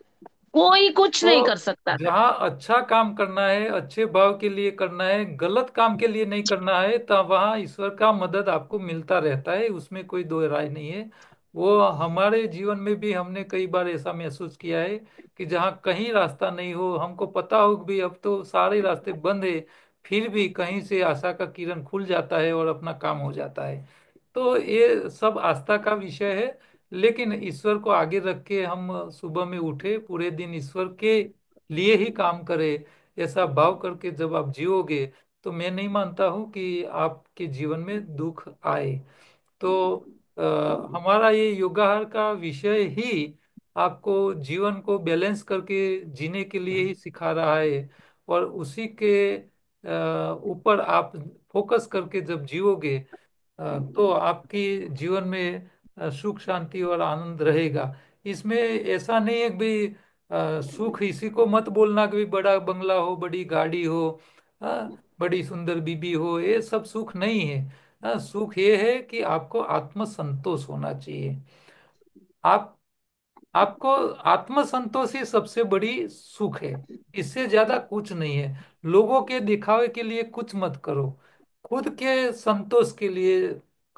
कोई कुछ नहीं कर तो सकता था। जहाँ अच्छा काम करना है, अच्छे भाव के लिए करना है, गलत काम के लिए नहीं करना है, तब वहाँ ईश्वर का मदद आपको मिलता रहता है, उसमें कोई दो राय नहीं है। वो हमारे जीवन में भी हमने कई बार ऐसा महसूस किया है कि जहाँ कहीं रास्ता नहीं हो, हमको पता हो कि भी अब तो सारे रास्ते बंद है, फिर भी कहीं से आशा का किरण खुल जाता है और अपना काम हो जाता है। तो ये सब आस्था का विषय है। लेकिन ईश्वर को आगे रख के हम सुबह में उठे, पूरे दिन ईश्वर के लिए ही काम करें, ऐसा भाव करके जब आप जियोगे, तो मैं नहीं मानता हूँ कि आपके जीवन में दुख आए। तो हमारा ये योगाहार का विषय ही आपको जीवन को बैलेंस करके जीने के लिए ही सिखा रहा है। और उसी के ऊपर आप फोकस करके जब जियोगे, तो आपकी जीवन में सुख शांति और आनंद रहेगा। इसमें ऐसा नहीं है कि भाई सुख इसी को मत बोलना कि भाई बड़ा बंगला हो, बड़ी गाड़ी हो, बड़ी सुंदर बीबी हो, ये सब सुख नहीं है। सुख ये है कि आपको आत्म संतोष होना चाहिए। आप आपको आत्मसंतोष ही सबसे बड़ी सुख है। इससे ज्यादा कुछ नहीं है। लोगों के दिखावे के लिए कुछ मत करो, खुद के संतोष के लिए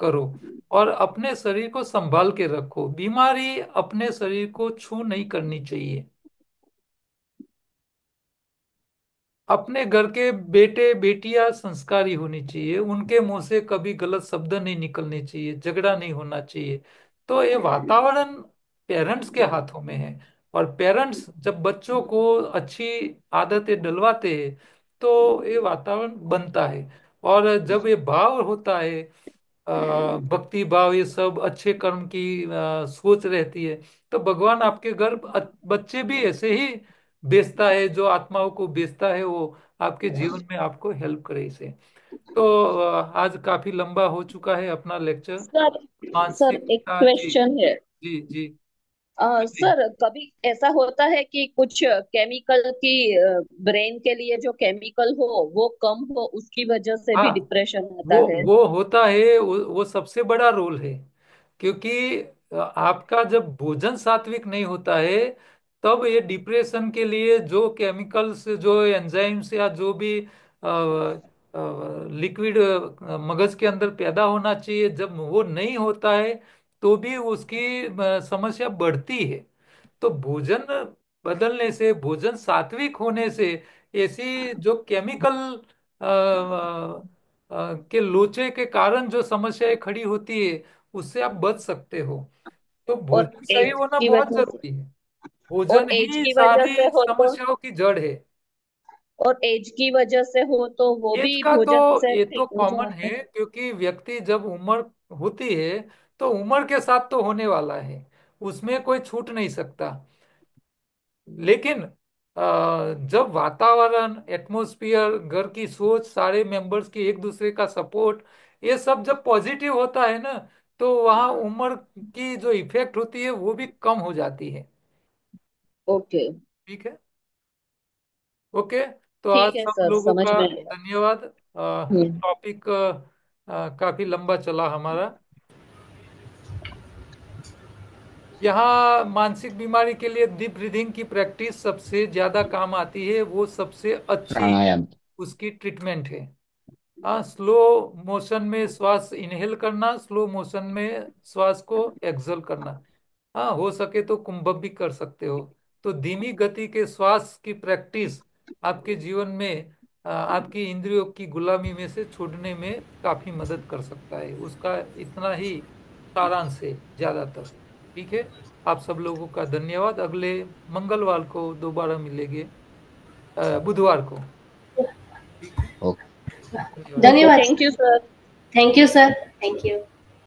करो। और अपने शरीर को संभाल के रखो, बीमारी अपने शरीर को छू नहीं करनी चाहिए। अपने घर के बेटे बेटियां संस्कारी होनी चाहिए, उनके मुंह से कभी गलत शब्द नहीं निकलने चाहिए, झगड़ा नहीं होना चाहिए। तो ये वातावरण पेरेंट्स के हाथों में है। और पेरेंट्स जब बच्चों को अच्छी आदतें डलवाते हैं, तो ये वातावरण बनता है। और जब ये भाव होता है, भक्ति भाव, ये सब अच्छे कर्म की सोच रहती है, तो भगवान आपके घर बच्चे भी ऐसे ही बेचता है, जो आत्माओं को बेचता है वो आपके जीवन में आपको हेल्प करे इसे। तो आज काफी लंबा हो चुका है अपना लेक्चर। सर सर एक मानसिकता। जी। क्वेश्चन है। जी। जी। जी। सर कभी ऐसा होता है कि कुछ केमिकल की ब्रेन के लिए जो केमिकल हो वो कम हो, उसकी वजह से भी हाँ, डिप्रेशन आता है? वो होता है, वो सबसे बड़ा रोल है। क्योंकि आपका जब भोजन सात्विक नहीं होता है, तब ये डिप्रेशन के लिए जो केमिकल्स, जो एंजाइम्स या जो भी लिक्विड मगज के अंदर पैदा होना चाहिए, जब वो नहीं होता है, तो भी उसकी समस्या बढ़ती है। तो भोजन बदलने से, भोजन सात्विक होने से ऐसी जो केमिकल के लोचे के कारण जो समस्याएं खड़ी होती है उससे आप बच सकते हो। तो और भोजन सही एज होना की बहुत वजह से जरूरी है। और भोजन एज ही की वजह सारी से हो तो समस्याओं की जड़ है। और एज की वजह से हो तो वो एज भी का तो भोजन से ये तो ठीक हो कॉमन जाता है, है। क्योंकि व्यक्ति जब उम्र होती है तो उम्र के साथ तो होने वाला है, उसमें कोई छूट नहीं सकता। लेकिन जब वातावरण, एटमॉस्फेयर, घर की सोच, सारे मेंबर्स की एक दूसरे का सपोर्ट, ये सब जब पॉजिटिव होता है ना, तो वहाँ उम्र की जो इफेक्ट होती है वो भी कम हो जाती है। ओके। ठीक है। ओके। तो आज ठीक है सब सर, लोगों समझ का में आया। धन्यवाद। हम्म। टॉपिक काफी लंबा चला हमारा। यहाँ मानसिक बीमारी के लिए डीप ब्रीदिंग की प्रैक्टिस सबसे ज्यादा काम आती है, वो सबसे अच्छी प्राणायाम। उसकी ट्रीटमेंट है। हाँ, स्लो मोशन में श्वास इनहेल करना, स्लो मोशन में श्वास को एक्सहेल करना। हाँ, हो सके तो कुंभक भी कर सकते हो। तो धीमी गति के श्वास की प्रैक्टिस आपके जीवन में आपकी इंद्रियों की गुलामी में से छूटने में काफी मदद कर सकता है। उसका इतना ही सारांश है ज्यादातर। ठीक है। आप सब लोगों का धन्यवाद। अगले मंगलवार को दोबारा मिलेंगे, बुधवार को। ठीक है। ओके। धन्यवाद। ओके, धन्यवाद। Thank you sir. Thank you sir. Thank you.